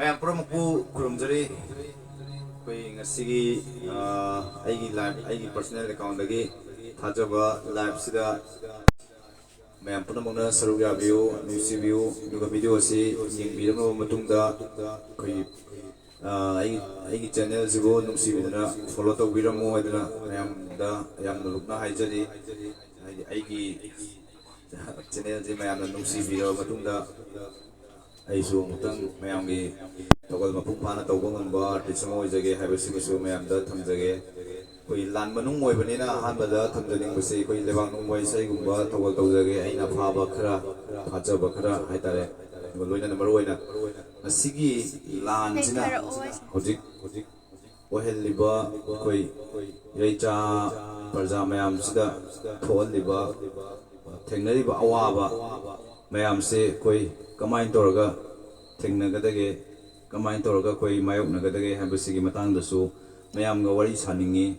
Mayam Promoku Kurumjari, going a Sigi, Igi Live, Igi personal account again, Tajaba, Live Sida, Mayam Pramona, Saruga view, nungsibiduna, Yuga video, see, Yingbidano Matunda, Igi channel, Zibo, nungsibiduna, follow the Viramo, Mayam da, Yam Lukna Hijadi, Igi channel, Mayam nungsibiduna, Matunda. Aisu mutang mayamgi thougal mapung phana tawba ngamba tisamo jage habesigisu mayamda thamjage koi lan manung moibanina hanbada thamjaning basi koi lebang nung moi sai gumba thougal tawjage aina phaba khara phajaba khara haitare loina number oina asigi lan jina hojik ohel liba koi reicha parja mayam sida thol liba thengnari ba awaba mayam se koi Kamain Torga, Technagadage, Kamain Torga, Koi, Mayok Nagadage, Habasigi Matandasu, Mayam Gawari Saningi,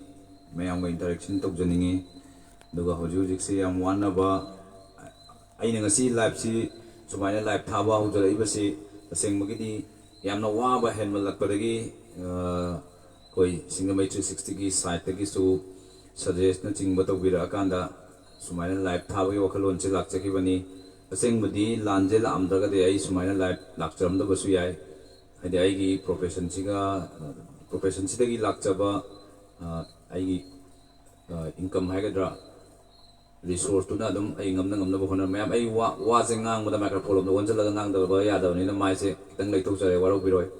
Mayam interaction to Janingi, Duga Hojujixi, and one of Ainangasi, Lapsi, Sumaya Lap Taba, who the Ibasi, the same Mugidi, Yamna Waba, Henmalak Padagi, Koi, Singamate 60 site to suggest nothing but of Virakanda, Sumaya Lap Tabi, Wakalon Chilak Chakivani. Asing lanjel amdaga de ay sumaina life lakcharam da basu yai hadi aigi profession sidagi lakchaba aigi income haigadra resource tuna adum ai ngamna bokhona mayam ai wa jengang muda microphone da wonjala ngang da ba ya da ni na mai se kitang lai tok jare waro biroi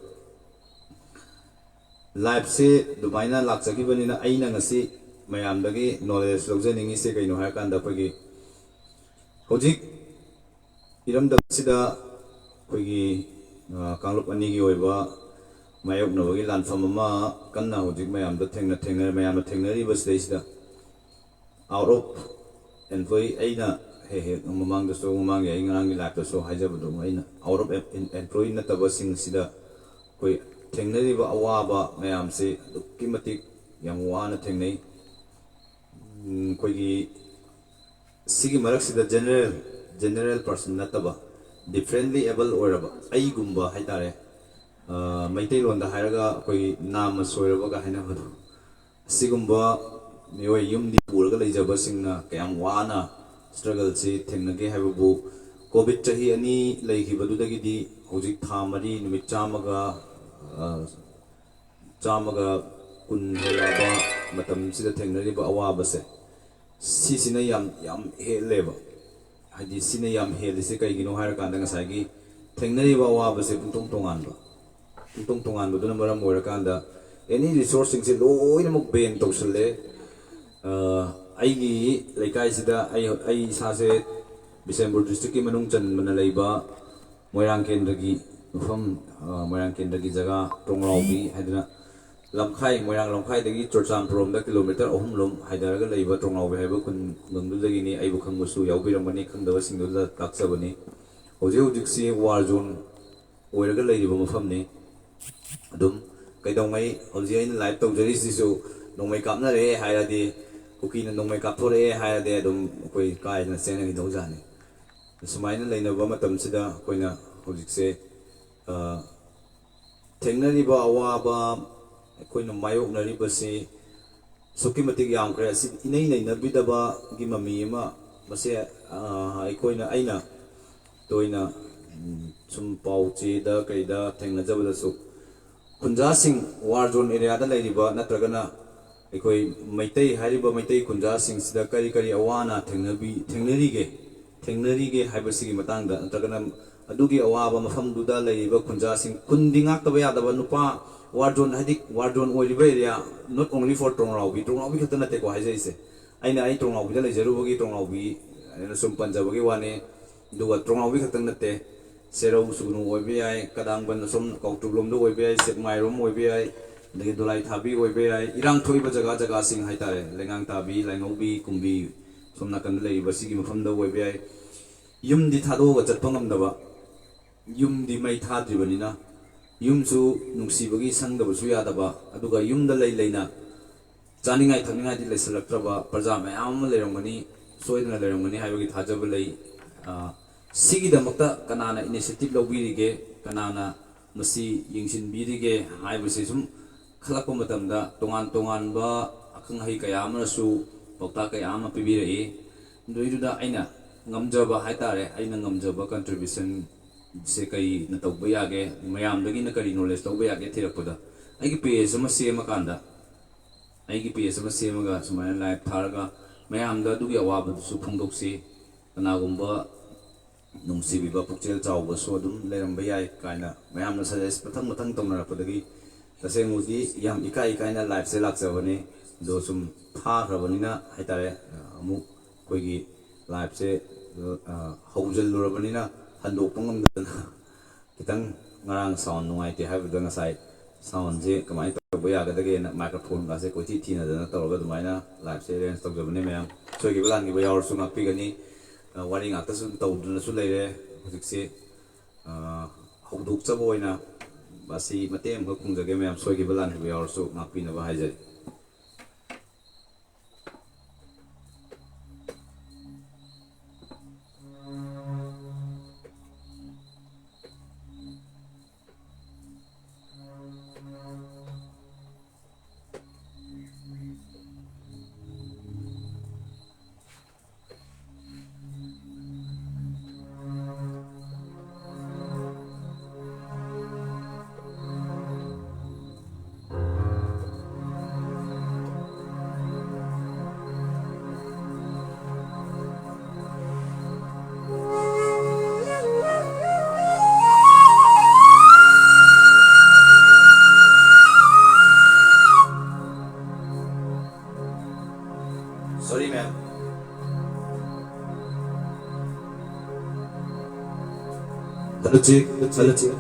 life se dumaina lakchagi bani na aina ngasi mayam dagi knowledge logjaningi se kaino ha kan da pagi hojik Iram da sida koigi kanglup anigi oiba mayok na wagi lanfam ama kanna hojik mayam da thengna mayam da thengnari bas deisida out of employee aina he mamang da so mamang ai ngang gi lak da so haja bu aina out of employee na taba sing sida koi thengnari ba awa mayam se kimatik yang wa na thengnai koigi sigi marak sida general person nataba differently able oraba ai gumba haitare maitai londa hairaga koi nam soiraba ga haina hadu sigumba mioi yumdi purga leijaba singna kayam wana struggle si thengnage habu covid chahi ani leikhibadu dagidi hojik thamari numit chamaga kun helaba matam sida thengnari ba awaba se sisina yam heleba Hadi sini yam helisi kai gino hair kandang sagi thengnari ba wa base pungtung tongan ba duna maram moira kanda any resourcing se loina muk ben to sele aigi laikai sida ai sa se Bisembur district ki manung chan mana leiba moirang kendagi ufam moirang kendagi jaga tongraubi hadina lamkhai moirang lamkhai dagi chorcham prom da kilometer ohum lom haidaraga leiba tongraubi haiba kun ngangdu dagi ni aibu khangbusu yaubirangmani khangdawa singdu da taksabani hojik si war zone oiraga leiba mafamni adum kaidongai hojik aina live tawjari sisu nongmai kapna re hairadi kuki na nongmai kapthore hairade adum koi kai na sena gi dawjani sumaina leinaba matam sida koina hojik se thengnari ba awaba koina mayok nari base soki matik yam kre si inai nei na bidaba gi mami ma base koina aina toina sum pauchi da kaida thengna jabada su kunja sing war zone area da leiriba natragana ekoi maitai hariba maitai kunja sing sida kari awana thengnari ge haibasigi matangda natragana adugi awaba mafam duda leiriba kunja sing kundingak taba yadaba nupa war zone hadik war zone oiriba area not only for tongraubi khatana te ko haijaise aina ai tongraubi da leijarubi tongraubi sum panjabagi wane duga tongraubi khatana te Serau sunu OBI, kadang ban som kautublom do OBI, sekmai rom OBI, dagi dolai thabi OBI, irang thoi ba jaga sing haitare, lengang tabi, lengobi, kumbi, som nakan lei basigi mafam do OBI, yum di thado ga chatpangam daba, yum di mai thadri banina, yum su nungsibagi sang da basu ya daba, aduga yum da leina, janingai thangningai di lesalaktraba, parja mayam leirangmani, soidna leirangmani haibagi thajaba lei, Sigi da makta kanana initiative lobirige kanana masi yingsin birige hai bese sum khalak pamatam da tongan ba akang hai kaya amarasu paukta kaya ama pibirei doidu da aina ngamjaba haitare aina ngamjaba contribution se kai na tawba yage mayam dagi na kari knowledge tawba yage thirakpada aigi page ama sema kanda aigi page ama sema ga sumana live tharaga mayam da dugi awaba su phungdokse kanagumba nungsibiba pukchel chawba so dum leramba yai kaina mayam na suggest mathang tawnarakpadagi tasengudi yam ikai kaina live se lakjabani do sum thagrabani haitare amu koigi live se hojal lurabani na handok pangamdana kitang ngarang sound nungai te habda na sai sound je kamai tawba yagadage na microphone ga se koiti thina dana tawga dumaina live se arrange tawjabani mayam soigi balan gi bayawr su ngakpigani wari ngakta su tawduna su leire hujikse hawdok chaba oina basi matem ko kungjage mayam soigi balan gi bayawr su ngakpina ba haijari Sorry, ma'am. Hello, chick. Hello, chick.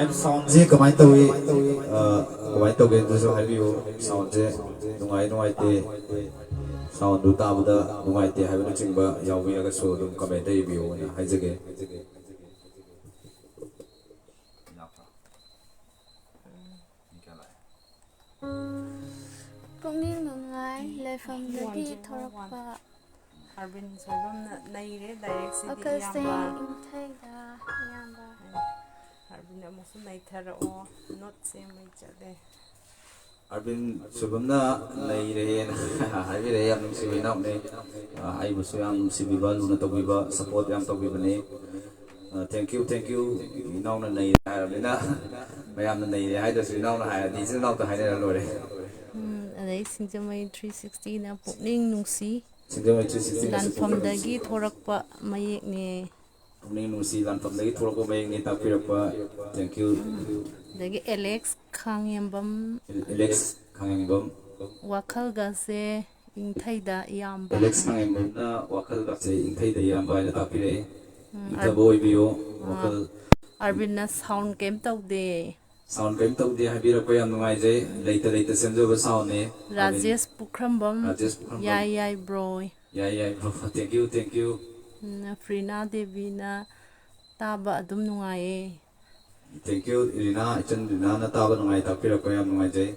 Em sound je kamai tawi kamai tawge so haibiu sound je nungai te sound du tabda nungai te haibu chingba yawi aga so dum comment dai biu na haijage pungning nungai leifamdagi thorakpa Arvin soibamna naire direct city akasing yamba inthaida yamba Arvin amusu naitharo not same mai chade Arvin subamna naire haibire yam sibina ne ai busu yam sibiba luna tawbiba support yam tawbiba ne thank you inaw na naire hairabina mayam na naire haidasu inaw na hairadi sinaw ta hainera lore adai singjamai 360 na pukning nungsi singjamai 360 lanfamdagi thorakpa mayek ne pukning nungsi lanfamdagi thorakpa mayek ne takpirappa thank you dagi Alex Khangyambam wakhal ga se ingthaida yamba Alex Khangyambam na wakhal ga se ingthaida yamba na takpire itaboy biyo wakhal Arvin na sound kem tawde sound kem tawde habirappa yam nungai jai leita semjoba sound ne Rajesh Pukhrambam yai bro thank you Frina Devi na taba adum nungaye thank you Irina ichan Irina na taba nungai takpirappa yam nungai jai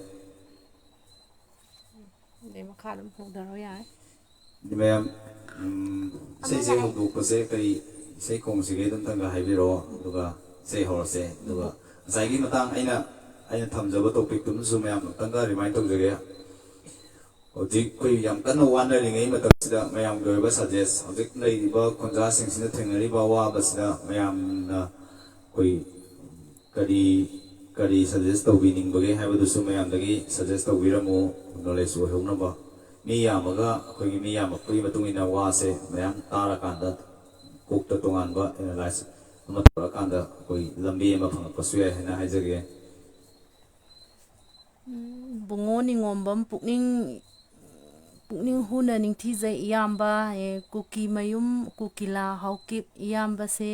de makadam hodaro yai mayam ꯏꯁꯩꯁꯦ ꯍꯧꯗꯣꯛꯄꯁꯦ ꯀꯔꯤ ꯏꯁꯩ ꯈꯣꯡꯁꯤꯒꯦ ꯑꯗꯨꯝꯇꯪꯒ ꯍꯥꯏꯕꯤꯔꯛꯑꯣ ꯑꯗꯨꯒ ꯏꯁꯩ ꯍꯧꯔꯁꯦ ꯑꯗꯨꯒ ꯉꯁꯥꯏꯒꯤ ꯃꯇꯥꯡ ꯑꯩꯅ ꯊꯝꯖꯕ ꯇꯣꯄꯤꯛꯇꯨꯃꯁꯨ ꯃꯌꯥꯝ ꯑꯃꯨꯛꯇꯪꯒ ꯔꯤꯃꯥꯏꯟ ꯇꯧꯖꯒꯦ ꯍꯧꯖꯤꯛ ꯑꯩꯈꯣꯏ ꯌꯥꯝ ꯀꯟꯅ ꯋꯥꯅꯔꯤꯉꯩ ꯃꯇꯝꯁꯤꯗ ꯃꯌꯥꯝꯒꯤ ꯑꯣꯏꯕ ꯁꯖꯦꯁ ꯍꯧꯖꯤꯛ ꯂꯩꯔꯤꯕ ꯈꯨꯟꯖꯥꯁꯤꯡꯁꯤꯅ ꯊꯦꯡꯅꯔꯤꯕ ꯑꯋꯥꯕꯁꯤꯗ ꯃꯌꯥꯝꯅ ꯑꯩꯈꯣꯏ ꯀꯔꯤ ꯁꯖꯦꯁ ꯇꯧꯕꯤꯅꯤꯡꯕꯒꯦ ꯍꯥꯏꯕꯗꯨꯁꯨ ꯃꯌꯥꯝꯗꯒꯤ ꯁꯖꯦꯁ ꯇꯧꯕꯤꯔꯝꯃꯨ ꯅꯣꯂꯦꯖ ꯑꯣꯏꯍꯧꯅꯕ ꯃꯤ ꯌꯥꯝꯃꯒ ꯑꯩꯈꯣꯏꯒꯤ ꯃꯤ ꯌꯥꯝꯃꯛꯄꯒꯤ ꯃꯇꯨꯡ ꯏꯟꯅ ꯋꯥꯁꯦ ꯃꯌꯥꯝ ꯇꯥꯔꯀꯥꯟꯗ ꯀꯣꯛꯇ ꯇꯣꯉꯥꯟꯕ ꯑꯦꯅꯥꯂꯥꯏꯁ ꯑꯃ ꯇꯧꯔꯀꯥꯟꯗ ꯑꯩꯈꯣꯏ ꯂꯝꯕꯤ ꯑꯃ ꯐꯪꯉꯛꯄꯁꯨ ꯌꯥꯏ ꯍꯥꯏꯅ ꯍꯥꯏꯖꯒꯦ ꯕꯨꯡꯉꯣ ꯅꯤꯉꯣꯝꯕꯝ ꯄꯨꯛꯅꯤꯡ ꯍꯨꯅ ꯅꯤꯡꯊꯤꯖꯩ ꯏꯌꯥꯝꯕ ꯀꯨꯀꯤꯃꯌꯨꯝ ꯀꯨꯀꯤꯂꯥ ꯍꯥꯎꯀꯤꯞ ꯏꯌꯥꯝꯕꯁꯦ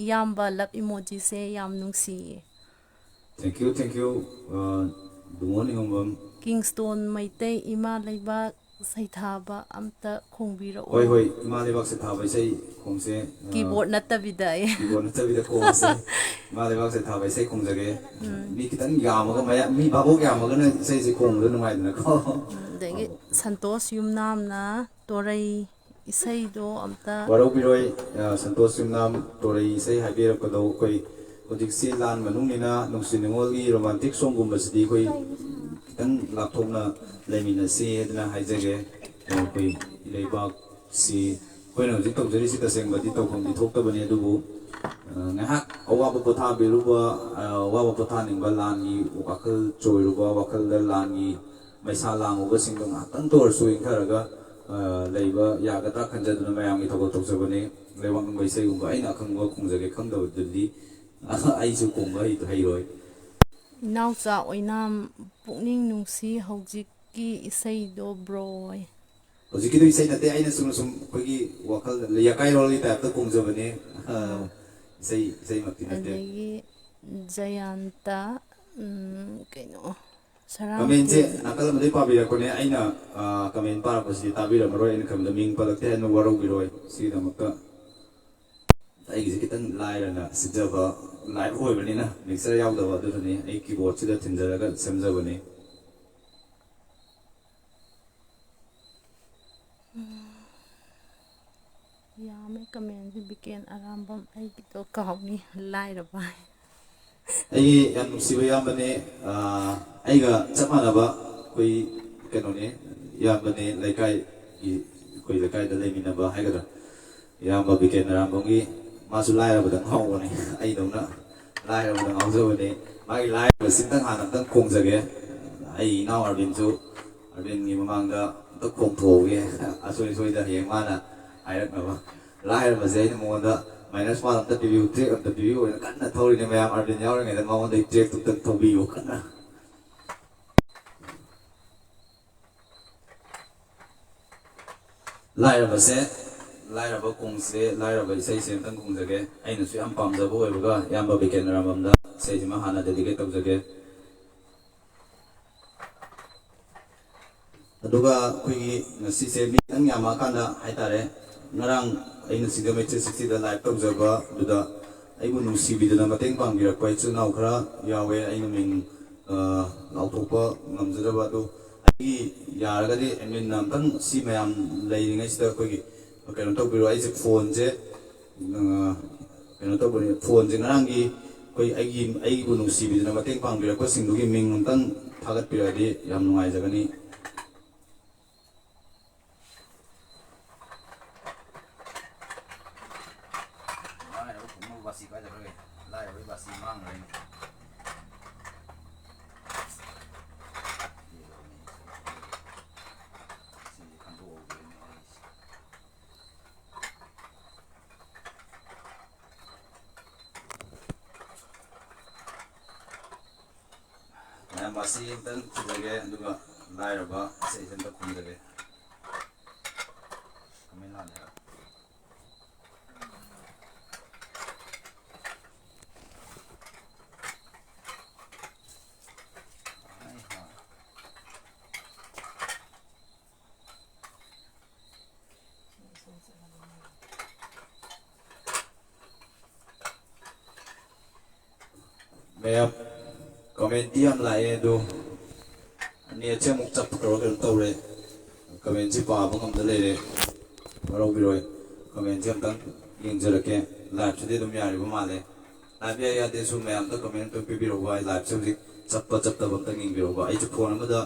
ꯏꯌꯥꯝꯕ ꯂꯞ ꯏꯃꯣꯖꯤꯁꯦ ꯌꯥꯝ ꯅꯨꯡꯁꯤꯌꯦ ꯊꯦꯡꯛ ꯌꯨ ꯕꯨꯡꯉꯣ ꯅꯤꯉꯣꯝꯕꯝ ꯀꯤꯡꯁꯇꯣꯟ ꯃꯩꯇꯩ ꯏꯃꯥ ꯂꯩꯕꯥꯛ ꯁꯩꯊꯥꯕ ꯑꯝꯇ ꯍꯣꯏ ꯈꯣꯡꯕꯤꯔꯛꯑꯣ ꯍꯣꯏ ꯏꯃꯥ ꯂꯩꯕꯥꯛꯁꯦ ꯊꯥꯕ ꯏꯁꯩ ꯈꯣꯡꯁꯦ ꯀꯤꯕꯣꯔꯗ ꯅꯠꯇꯕꯤꯗ ꯀꯤꯕꯣꯔꯗ ꯅꯠꯇꯕꯤꯗ ꯈꯣꯡꯁꯦ ꯏꯃꯥ ꯂꯩꯕꯥꯛꯁꯦ ꯊꯥꯕ ꯏꯁꯩ ꯈꯣꯡꯖꯒꯦ ꯃꯤ ꯈꯤꯇꯪ ꯌꯥꯝꯃꯒ ꯃꯤ ꯚꯥꯕꯣꯛ ꯌꯥꯝꯃꯒꯅ ꯏꯁꯩꯁꯦ ꯈꯣꯡꯕꯗ ꯅꯨꯡꯉꯥꯏꯗꯅꯀꯣ ꯑꯗꯒꯤ ꯁꯟꯇꯣꯁ ꯌꯨꯝꯅꯥꯝꯅ ꯇꯣꯔꯩ ꯏꯁꯩꯗꯣ ꯑꯝꯇ ꯋꯥꯔꯧꯕꯤꯔꯣꯏ ꯁꯟꯇꯣꯁ ꯌꯨꯝꯅꯥꯝ ꯇꯣꯔꯩ ꯏꯁꯩ ꯍꯥꯏꯕꯤꯔꯛꯄꯗꯣ ꯑꯩꯈꯣꯏ ꯍꯧꯖꯤꯛꯁꯤ ꯂꯥꯟ ꯃꯅꯨꯡꯅꯤꯅ ꯅꯨꯡꯁꯤ ꯅꯨꯡꯉꯣꯜꯒꯤ ꯔꯣꯃꯥꯟꯇꯤꯛ ꯁꯣꯡꯒꯨꯝꯕꯁꯤꯗꯤ ꯑꯩꯈꯣꯏ ꯈꯤꯇꯪ ꯂꯥꯞꯊꯣꯛꯅ ꯂꯩꯃꯤꯟꯅꯁꯤ ꯍꯥꯏꯗꯅ ꯍꯥꯏꯖꯒꯦ ꯑꯩꯈꯣꯏ ꯂꯩꯕꯥꯛꯁꯤ ꯑꯩꯈꯣꯏꯅ ꯍꯧꯖꯤꯛ ꯇꯧꯖꯔꯤꯁꯤ ꯇꯁꯦꯡꯕꯗꯤ ꯇꯧꯐꯝꯗꯤ ꯊꯣꯛꯇꯕꯅꯤ ꯑꯗꯨꯕꯨ ꯉꯥꯏꯍꯥꯛ ꯑꯋꯥꯕ ꯄꯣꯊꯥꯕꯤꯔꯨꯕ ꯑꯋꯥꯕ ꯄꯣꯊꯥꯅꯤꯡꯕ ꯂꯥꯟꯒꯤ ꯋꯥꯈꯜ ꯆꯣꯏꯔꯨꯕ ꯋꯥꯈꯜꯗ ꯂꯥꯟꯒꯤ ꯃꯩꯁꯥ ꯂꯥꯡꯉꯨꯕꯁꯤꯡꯗꯣ ꯉꯥꯏꯍꯥꯛꯇꯪ ꯇꯧꯔꯁꯨ ꯏꯪꯊꯔꯒ ꯂꯩꯕ ꯌꯥꯒꯗ꯭ꯔꯥ ꯈꯟꯖꯗꯨꯅ ꯃꯌꯥꯝꯒꯤ ꯊꯕꯛ ꯇꯧꯖꯕꯅꯤ ꯂꯩꯕꯥꯛ ꯅꯨꯡꯕ ꯏꯁꯩꯒꯨꯝꯕ ꯑꯩꯅ ꯑꯈꯪꯕ ꯈꯣꯡꯖꯒꯦ ꯈꯪꯗꯕꯗꯨꯗꯤ ꯑꯩꯁꯨ ꯈꯣꯡꯕ ꯍꯩꯔꯣꯏ ꯏꯅꯥꯎꯆꯥ ꯑꯣꯏꯅꯥꯝ ꯄꯨꯛꯅꯤꯡ ꯅꯨꯡꯁꯤ ꯍꯧꯖꯤꯛꯀꯤ ꯏꯁꯩꯗꯣ ꯕ꯭ꯔꯣꯏ ꯍꯧꯖꯤꯛꯀꯤꯗꯨ ꯏꯁꯩ ꯅꯠꯇꯦ ꯑꯩꯅ ꯁꯨꯝ ꯑꯩꯈꯣꯏꯒꯤ ꯋꯥꯈꯜꯗ ꯌꯥꯀꯥꯏꯔꯣꯜꯒꯤ ꯇꯥꯏꯞꯇ ꯈꯣꯡꯖꯕꯅꯦ ꯏꯁꯩꯃꯛꯇꯤ ꯅꯠꯇꯦ ꯑꯗꯒꯤ ꯖꯌꯥꯟꯇ ꯀꯩꯅꯣ ꯀꯃꯦꯟꯁꯦ ꯁꯔꯥꯡꯊꯦꯝ ꯅꯥꯀꯜ ꯑꯃꯗꯒꯤ ꯄꯥꯕꯤꯔꯛꯄꯅꯦ ꯑꯩꯅ ꯀꯃꯦꯟ ꯄꯥꯔꯛꯄꯁꯤꯗꯤ ꯇꯥꯕꯤꯔꯝꯃꯔꯣꯏ ꯑꯩꯅ ꯈꯟꯕꯗ ꯃꯤꯡ ꯄꯜꯂꯛꯇꯦ ꯍꯥꯏꯅ ꯋꯥꯔꯧꯕꯤꯔꯣꯏ ꯁꯤꯒꯤꯗꯃꯛꯇ ꯑꯩꯒꯤꯁꯦ ꯈꯤꯇꯪ ꯂꯥꯏꯔꯅ ꯁꯤꯟꯖꯕ ꯂꯥꯏꯐ ꯑꯣꯏꯕꯅꯤꯅ ꯃꯤꯛꯁꯔ ꯌꯥꯎꯗꯕ ꯑꯗꯨꯗꯨꯅꯤ ꯑꯩ ꯀꯤꯕꯣꯔꯗꯁꯤꯗ ꯊꯤꯟꯖꯔꯒ ꯁꯦꯝꯖꯕꯅꯤ ꯌꯥꯝꯃꯦ ꯀꯃꯦꯟꯁꯦ ꯕꯤꯀꯦꯟ ꯑꯔꯥꯝꯕꯝ ꯑꯩꯒꯤꯗꯣ ꯀꯥꯎꯅꯤ ꯂꯥꯏꯔꯕ ꯑꯩꯒꯤ ꯌꯥꯝ ꯅꯨꯡꯁꯤꯕ ꯏꯌꯥꯝꯕꯅꯦ ꯑꯩꯒ ꯆꯞ ꯃꯥꯟꯅꯕ ꯑꯩꯈꯣꯏ ꯀꯩꯅꯣꯅꯦ ꯏꯌꯥꯝꯕꯅꯦ ꯑꯩꯈꯣꯏ ꯂꯩꯀꯥꯏꯗ ꯂꯩꯃꯤꯟꯅꯕ ꯍꯥꯏꯒꯗ꯭ꯔꯥ ꯏꯌꯥꯝꯕ ꯕꯤꯀꯦꯟ ꯑꯔꯥꯝꯕꯝꯒꯤ ꯃꯥꯁꯨ ꯂꯥꯏꯔꯕꯗ ꯉꯥꯎꯕꯅꯤ ꯑꯩꯗꯧꯅ ꯂꯥꯏꯔꯕꯗ ꯉꯥꯎꯖꯕꯅꯤ ꯃꯥꯒꯤ ꯂꯥꯏꯔꯕꯁꯤꯇꯪ ꯍꯥꯟꯅ ꯑꯝꯇꯪ ꯈꯣꯡꯖꯒꯦ ꯑꯩ ꯏꯅꯥꯎ ꯑꯔꯕꯤꯟꯒꯤ ꯃꯃꯥꯡꯗ ꯑꯝꯇ ꯈꯣꯡꯊꯣꯛꯍꯧꯒꯦ ꯑꯁꯣꯏ ꯁꯣꯏꯗ ꯍꯌꯦꯡ ꯃꯥꯅ ꯍꯥꯏꯔꯛꯅꯕ ꯂꯥꯏꯔꯕꯁꯦ ꯑꯩꯅ ꯃꯉꯣꯟꯗ ꯃꯥꯏꯅꯁ ꯋꯥꯟ ꯑꯝꯇ ꯄꯤꯕꯤꯌꯨ ꯇ꯭ꯔꯦꯛ ꯑꯝꯇ ꯄꯤꯕꯤꯌꯨ ꯑꯣꯏꯅ ꯀꯟꯅ ꯊꯧꯔꯤꯅꯦ ꯃꯌꯥꯝ ꯑꯥꯔꯕꯤꯟ ꯌꯥꯎꯔꯤꯉꯩꯗ ꯃꯉꯣꯟꯗ ꯇ꯭ꯔꯦꯛꯇꯨ ꯑꯝꯇꯪ ꯊꯧꯕꯤꯌꯨ ꯀꯟꯅ ꯂꯥꯏꯔꯕ ꯈꯣꯡꯁꯦ ꯂꯥꯏꯔꯕ ꯏꯁꯩꯁꯦ ꯑꯝꯇꯪ ꯈꯣꯡꯖꯒꯦ ꯑꯩꯅꯁꯨ ꯌꯥꯝ ꯄꯥꯝꯖꯕ ꯑꯣꯏꯕꯒ ꯏꯌꯥꯝꯕ ꯕꯤꯀꯦꯟ ꯑꯔꯥꯝꯕꯝꯗ ꯏꯁꯩꯁꯤꯃ ꯍꯥꯟꯅ ꯗꯦꯗꯤꯀꯦꯠ ꯇꯧꯖꯒꯦ ꯑꯗꯨꯒ ꯑꯩꯈꯣꯏꯒꯤ ꯉꯁꯤꯁꯦ ꯃꯤ ꯈꯤꯇꯪ ꯌꯥꯝꯃꯛꯑꯀꯥꯟꯗ ꯍꯥꯏꯇꯥꯔꯦ ꯉꯔꯥꯡ ꯑꯩꯅ ꯁꯤꯡꯒꯃꯩ 360ꯗ ꯂꯥꯏꯚ ꯇꯧꯖꯕ ꯑꯗꯨꯗ ꯑꯩꯕꯨ ꯅꯨꯡꯁꯤꯕꯤꯗꯨꯅ ꯃꯇꯦꯡ ꯄꯥꯡꯕꯤꯔꯛꯄ ꯏꯆꯤꯜ ꯏꯅꯥꯎ ꯈꯔ ꯌꯥꯎꯋꯦ ꯑꯩꯅ ꯃꯤꯡ ꯂꯥꯎꯊꯣꯛꯄ ꯉꯝꯖꯗꯕ ꯑꯗꯨ ꯑꯩꯒꯤ ꯌꯥꯔꯒꯗꯤ ꯑꯦꯗꯃꯤꯟꯅ ꯑꯝꯇꯪ ꯁꯤ ꯃꯌꯥꯝ ꯂꯩꯔꯤꯉꯩꯁꯤꯗ ꯑꯩꯈꯣꯏꯒꯤ ꯀꯩꯅꯣ ꯇꯧꯕꯤꯔꯣ ꯑꯩꯁꯦ ꯐꯣꯟꯁꯦ ꯀꯩꯅꯣ ꯇꯧꯕꯅꯤ ꯐꯣꯟꯁꯦ ꯉꯔꯥꯡꯒꯤ ꯑꯩꯕꯨ ꯅꯨꯡꯁꯤꯕꯤꯗꯨꯅ ꯃꯇꯦꯡ ꯄꯥꯡꯕꯤꯔꯛꯄꯁꯤꯡꯗꯨꯒꯤ ꯃꯤꯡ ꯑꯝꯇꯪ ꯊꯥꯒꯠꯄꯤꯔꯛꯑꯗꯤ ꯌꯥꯝ ꯅꯨꯡꯉꯥꯏꯖꯒꯅꯤ ꯃꯌꯥꯝꯕꯁꯤ ꯑꯝꯇꯪ ꯊꯤꯖꯒꯦ ꯑꯗꯨꯒ ꯂꯥꯏꯔꯕ ꯏꯁꯩꯁꯦ ꯑꯝꯇ ꯈꯨꯝꯖꯒꯦ ꯀꯃꯦꯟ ꯂꯥꯜꯂꯦ ꯃꯌꯥꯝ ꯀꯃꯦꯟꯇꯤ ꯌꯥꯝ ꯂꯥꯛꯑꯦ ꯑꯗꯣ ꯅꯦꯠꯁꯦ ꯑꯃꯨꯛ ꯆꯞꯄ ꯀꯩꯅꯣ ꯇꯧꯔꯦ ꯀꯃꯦꯟꯁꯤ ꯄꯥꯕ ꯉꯝꯗ ꯂꯩꯔꯦ ꯋꯥꯔꯧꯕꯤꯔꯣꯏ ꯀꯃꯦꯟꯁꯦ ꯑꯝꯇꯪ ꯌꯦꯡꯖꯔꯛꯀꯦ ꯂꯥꯏꯚꯁꯤꯗꯤ ꯑꯗꯨꯝ ꯌꯥꯔꯤꯕ ꯃꯥꯜꯂꯦ ꯂꯥꯏꯚ ꯌꯥꯏ ꯌꯥꯗꯦꯁꯨ ꯃꯌꯥꯝꯗ ꯀꯃꯦꯟ ꯑꯝꯇꯪ ꯄꯤꯕꯤꯔꯛꯎꯕ ꯑꯩ ꯂꯥꯏꯚꯁꯦ ꯍꯧꯖꯤꯛ ꯆꯠꯄ ꯆꯠꯇꯕ ꯑꯝꯇꯪ ꯌꯦꯡꯕꯤꯔꯛꯎꯕ ꯑꯩꯁꯨ ꯐꯣꯟ ꯑꯃꯗ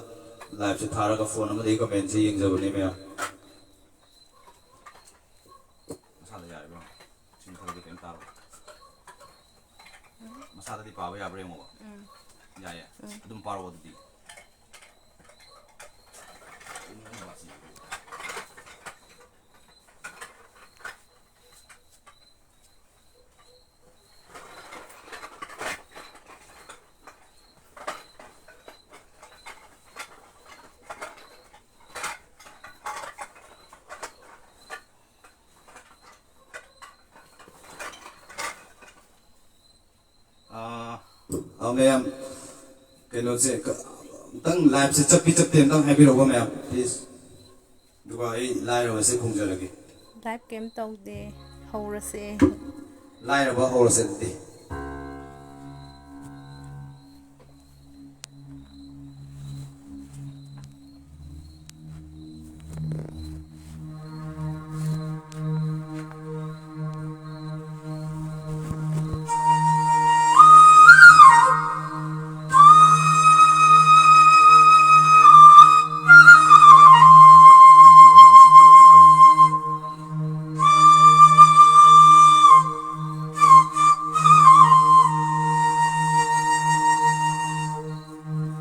ꯂꯥꯏꯚꯁꯦ ꯊꯥꯔꯒ ꯐꯣꯟ ꯑꯃꯗꯒꯤ ꯀꯃꯦꯟꯁꯦ ꯌꯦꯡꯖꯕꯅꯦ ꯃꯌꯥꯝ ꯃꯁꯥꯗ ꯌꯥꯔꯤꯕ꯭ꯔꯣ ꯁꯤꯡ ꯈꯔꯗꯤ ꯀꯩꯝ ꯇꯥꯔꯣꯏ ꯃꯁꯥꯗꯗꯤ ꯄꯥꯕ ꯌꯥꯕ꯭ꯔꯥ ꯌꯦꯡꯉꯣꯕ ꯌꯥꯏꯌꯦ ꯑꯗꯨꯝ ꯄꯥꯔꯛꯑꯣ ꯑꯗꯨꯗꯤ ꯃꯌꯥꯝ ꯀꯩꯅꯣꯁꯦ ꯑꯝꯇꯪ ꯂꯥꯏꯚꯁꯦ ꯆꯠꯄꯤ ꯆꯠꯇꯦ ꯑꯝꯇꯪ ꯍꯥꯏꯕꯤꯔꯛꯎꯕ ꯃꯌꯥꯝ ꯄ꯭ꯂꯤꯖ ꯑꯗꯨꯒ ꯑꯩ ꯂꯥꯏꯔꯕꯁꯦ ꯈꯣꯡꯖꯔꯒꯦ ꯂꯥꯏꯚ ꯀꯩꯝ ꯇꯧꯗꯦ ꯍꯧꯔꯁꯦ ꯂꯥꯏꯔꯕ ꯍꯧꯔꯁꯦ ꯑꯗꯨꯗꯤ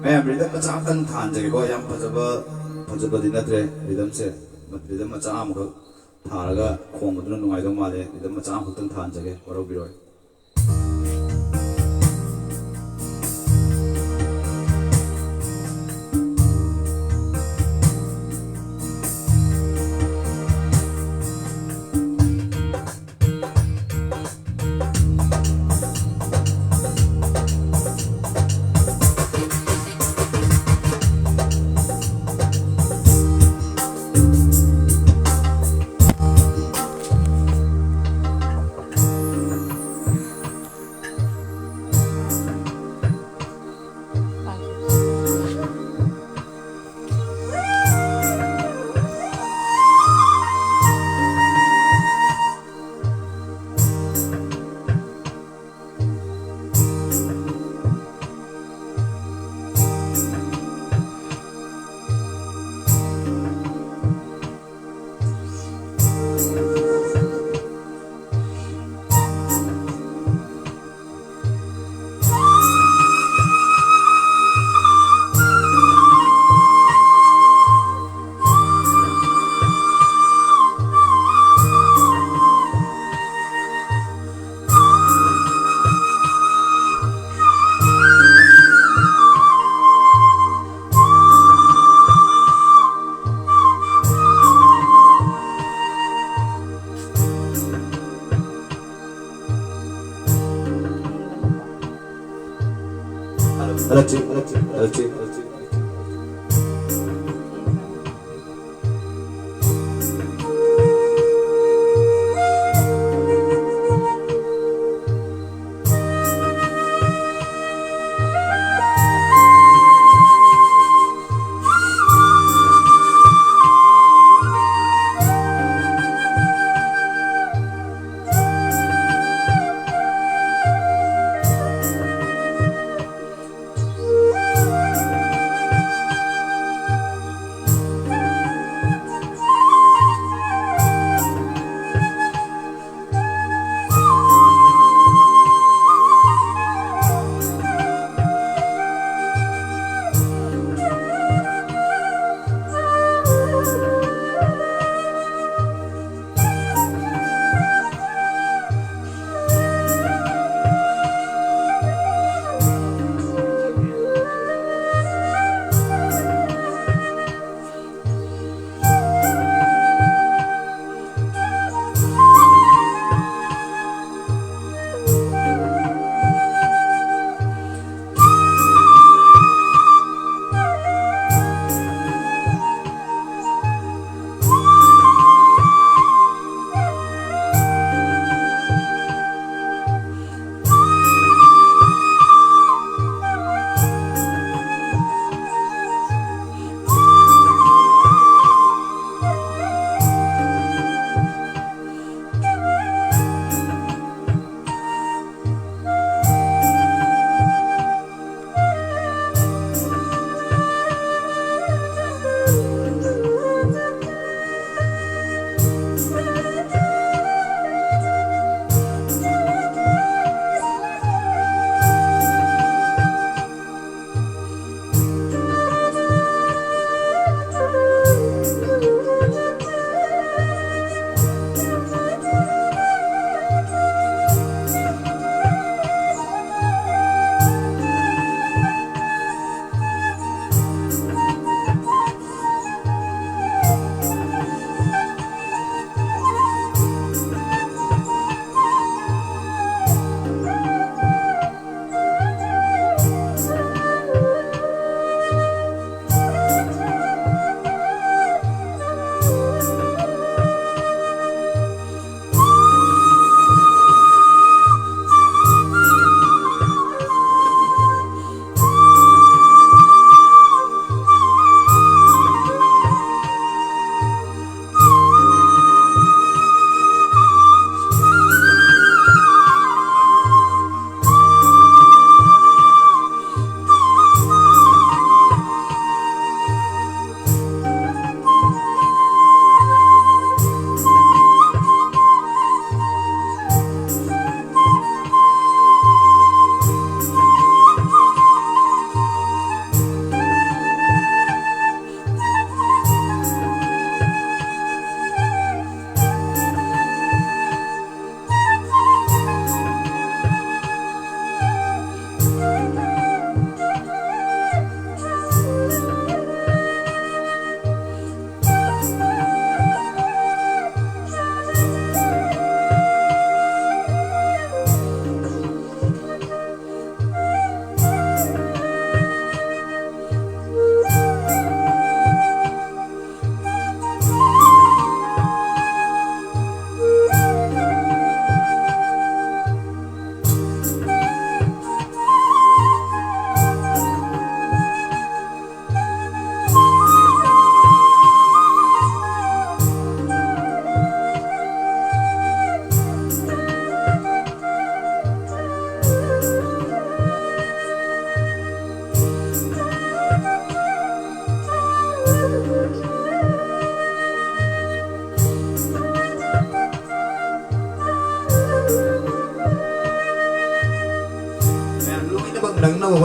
ꯃꯌꯥꯝ ꯔꯤꯗꯝ ꯃꯆꯥ ꯑꯃꯇꯪ ꯊꯥꯟꯖꯒꯦꯀꯣ ꯌꯥꯝ ꯐꯖꯕꯗꯤ ꯅꯠꯇ꯭ꯔꯦ ꯔꯤꯗꯝꯁꯦ ꯔꯤꯗꯝ ꯃꯆꯥ ꯑꯃꯈꯛ ꯊꯥꯔꯒ ꯈꯣꯡꯕꯗꯨꯅ ꯅꯨꯡꯉꯥꯏꯗꯧ ꯃꯥꯜꯂꯦ ꯔꯤꯗꯝ ꯃꯆꯥ ꯑꯃꯈꯛꯇꯪ ꯊꯥꯟꯖꯒꯦ ꯋꯥꯔꯧꯕꯤꯔꯣꯏ 알았지? 알았지?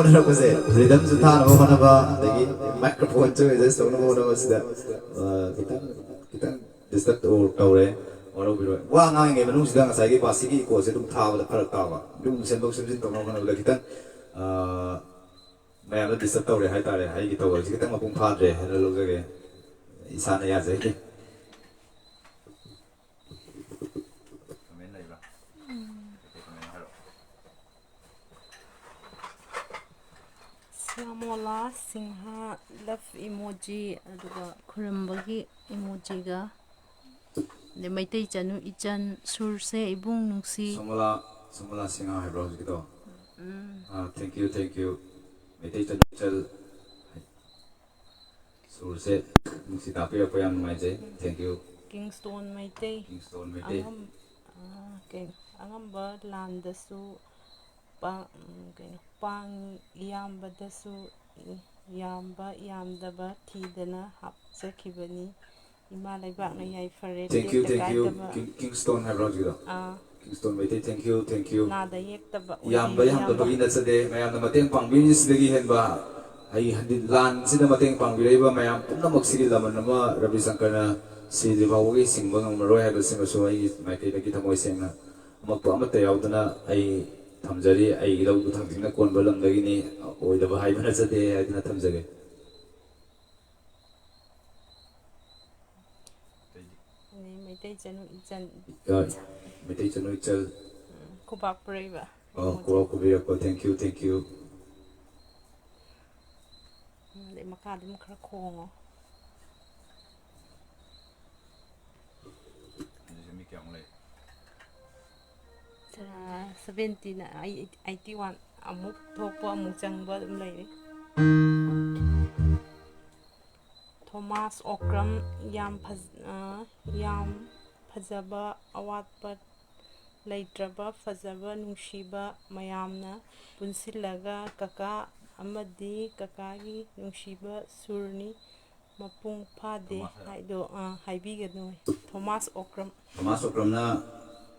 ꯍꯣꯠꯅꯔꯛꯄꯁꯦ ꯔꯤꯗꯝꯁꯨ ꯊꯥꯅꯕ ꯍꯣꯠꯅꯕ ꯑꯗꯒꯤ ꯃꯥꯏꯀ꯭ꯔꯣꯐꯣꯟꯁꯨ ꯑꯦꯗꯖꯁ ꯇꯧꯅꯕ ꯍꯣꯠꯅꯕꯁꯤꯗ ꯈꯤꯇꯪ ꯗꯤꯁꯇꯔꯕ ꯇꯧꯔꯦ ꯋꯥꯔꯧꯕꯤꯔꯣꯏ ꯋꯥ ꯉꯥꯡꯉꯤꯉꯩ ꯃꯅꯨꯡꯁꯤꯗ ꯉꯁꯥꯏꯒꯤ ꯕꯥꯁꯤꯒꯤ ꯏꯀꯣꯁꯦ ꯑꯗꯨꯝ ꯊꯥꯕꯗ ꯐꯔꯛ ꯇꯥꯕ ꯑꯗꯨꯝ ꯁꯦꯝꯗꯣꯛ ꯁꯦꯝꯖꯤꯟ ꯇꯧꯅꯕ ꯍꯣꯠꯅꯕꯗ ꯈꯤꯇꯪ ꯃꯌꯥꯝꯗ ꯗꯤꯁꯇꯔꯕ ꯇꯧꯔꯦ ꯍꯥꯏꯇꯥꯔꯦ ꯑꯩꯒꯤ ꯇꯧꯕꯁꯤ ꯈꯤꯇꯪ ꯃꯄꯨꯡ ꯐꯥꯗ꯭ꯔꯦ ꯍꯥꯏꯅ ꯂꯧꯖꯒꯦ ꯏꯁꯥꯅ ꯌꯥꯖꯩ ꯁ꯭ꯌꯥꯃꯣꯂꯥ ꯁꯤꯡꯍꯥ ꯂꯞ ꯏꯃꯣꯖꯤ ꯑꯗꯨꯒ ꯈꯨꯔꯨꯝꯕꯒꯤ ꯏꯃꯣꯖꯤꯒ ꯑꯗꯩ ꯃꯩꯇꯩ ꯆꯅꯨ ꯏꯆꯟ ꯁꯨꯔꯁꯦ ꯏꯕꯨꯡ ꯅꯨꯡꯁꯤ ꯁꯣꯃꯣꯂꯥ ꯁꯤꯡꯍꯥ ꯍꯥꯏꯕ꯭ꯔꯣ ꯍꯧꯖꯤꯛꯀꯤꯗꯣ ꯊꯦꯡꯛ ꯌꯨ ꯃꯩꯇꯩ ꯆꯅꯨ ꯏꯆꯜ ꯁꯨꯔꯁꯦ ꯅꯨꯡꯁꯤ ꯇꯥꯛꯄꯤꯔꯛꯄ ꯌꯥꯝ ꯅꯨꯡꯉꯥꯏꯖꯩ ꯊꯦꯡꯛ ꯌꯨ ꯀꯤꯡꯁꯇꯣꯟ ꯃꯩꯇꯩ ꯀꯤꯡꯁꯇꯣꯟ ꯃꯩꯇꯩ ꯑꯉꯝꯕ ꯂꯥꯟꯗꯁꯨ ꯄꯥꯡ ꯏꯌꯥꯝꯕꯗꯁꯨ ꯌꯥꯝꯕ ꯌꯥꯝꯗꯕ ꯊꯤꯗꯅ ꯍꯥꯞꯆꯈꯤꯕꯅꯤ ꯏꯃꯥ ꯂꯩꯕꯥꯛꯅ ꯌꯥꯏꯐꯔꯦ ꯇꯦꯛꯇ ꯀꯥꯏꯗꯕ ꯀꯤꯡꯁꯇꯣꯟ ꯍꯥꯏꯕ꯭ꯔꯣ ꯍꯧꯖꯤꯛꯀꯤꯗꯣ ꯀꯤꯡꯁꯇꯣꯟ ꯃꯩꯇꯩ ꯊꯦꯡꯛ ꯌꯨ ꯅꯥꯗ ꯌꯦꯛꯇꯕ ꯌꯥꯝꯕ ꯑꯣꯏꯕꯤꯌꯨ ꯏꯌꯥꯝꯕ ꯌꯥꯝꯗꯕꯒꯤ ꯅꯠꯆꯗꯦ ꯃꯌꯥꯝꯅ ꯃꯇꯦꯡ ꯄꯥꯡꯕꯤꯔꯤꯁꯤꯗꯒꯤ ꯍꯦꯟꯕ ꯍꯥꯏꯗꯤ ꯂꯥꯟꯁꯤꯗ ꯃꯇꯦꯡ ꯄꯥꯡꯕꯤꯔꯛꯏꯕ ꯃꯌꯥꯝ ꯄꯨꯝꯅꯃꯛꯁꯤꯒꯤ ꯂꯃꯟ ꯑꯃ ꯔꯕꯤ ꯁꯪꯀꯔꯅ ꯁꯤꯗ꯭ꯔꯤ ꯐꯥꯎꯕꯒꯤ ꯁꯤꯡꯕ ꯉꯝꯃꯔꯣꯏ ꯍꯥꯏꯕꯁꯤꯃꯁꯨ ꯑꯩꯒꯤ ꯃꯥꯏꯀꯩꯗꯒꯤ ꯊꯃꯣꯏ ꯁꯦꯡꯅ ꯑꯃꯛꯄ ꯑꯃꯠꯇ ꯌꯥꯎꯗꯅ ꯑꯩ ꯊꯝꯖꯔꯤ ꯑꯩꯒꯤ ꯂꯧꯗꯨ ꯊꯥꯡꯖꯤꯡꯅ ꯀꯣꯟꯕ ꯂꯝꯗꯒꯤꯅꯤ ꯑꯣꯏꯗꯕ ꯍꯥꯏꯕ ꯅꯠꯆꯗꯦ ꯍꯥꯏꯗꯨꯅ ꯊꯝꯖꯒꯦ ꯃꯩꯇꯩ ꯆꯅꯨ ꯏꯆꯟ ꯃꯩꯇꯩ ꯆꯅꯨ ꯏꯆꯜ ꯈꯨꯕꯥꯛ ꯄꯨꯔꯛꯏꯕ ꯀꯣꯔꯥꯛ ꯈꯨꯕꯤꯔꯛꯄ ꯊꯦꯡꯛ ꯌꯨ ꯑꯗꯩ ꯃꯈꯥ ꯑꯗꯨꯝ ꯈꯔ ꯈꯣꯡꯉꯣ ꯃꯤ ꯀꯌꯥꯃꯨꯛ ꯂꯩ 81 ꯑꯃꯨꯛ ꯊꯣꯛꯄ ꯑꯃꯨꯛ ꯆꯪꯕ ꯑꯗꯨꯝ ꯂꯩꯔꯤ ꯊꯣꯃꯥꯁ ꯑꯣꯀ꯭ꯔꯝ ꯌꯥꯝ ꯐꯖꯕ ꯑꯋꯥꯠꯄ ꯂꯩꯇ꯭ꯔꯕ ꯐꯖꯕ ꯅꯨꯡꯁꯤꯕ ꯃꯌꯥꯝꯅ ꯄꯨꯟꯁꯤꯜꯂꯒ ꯀꯀꯥ ꯑꯃꯗꯤ ꯀꯀꯥꯒꯤ ꯅꯨꯡꯁꯤꯕ ꯁꯨꯔꯅꯤ ꯃꯄꯨꯡ ꯐꯥꯗꯦ ꯍꯥꯏꯗꯣ ꯍꯥꯏꯕꯤꯒꯅꯨ ꯊꯣꯃꯥꯁ ꯑꯣꯀ꯭ꯔꯝꯅ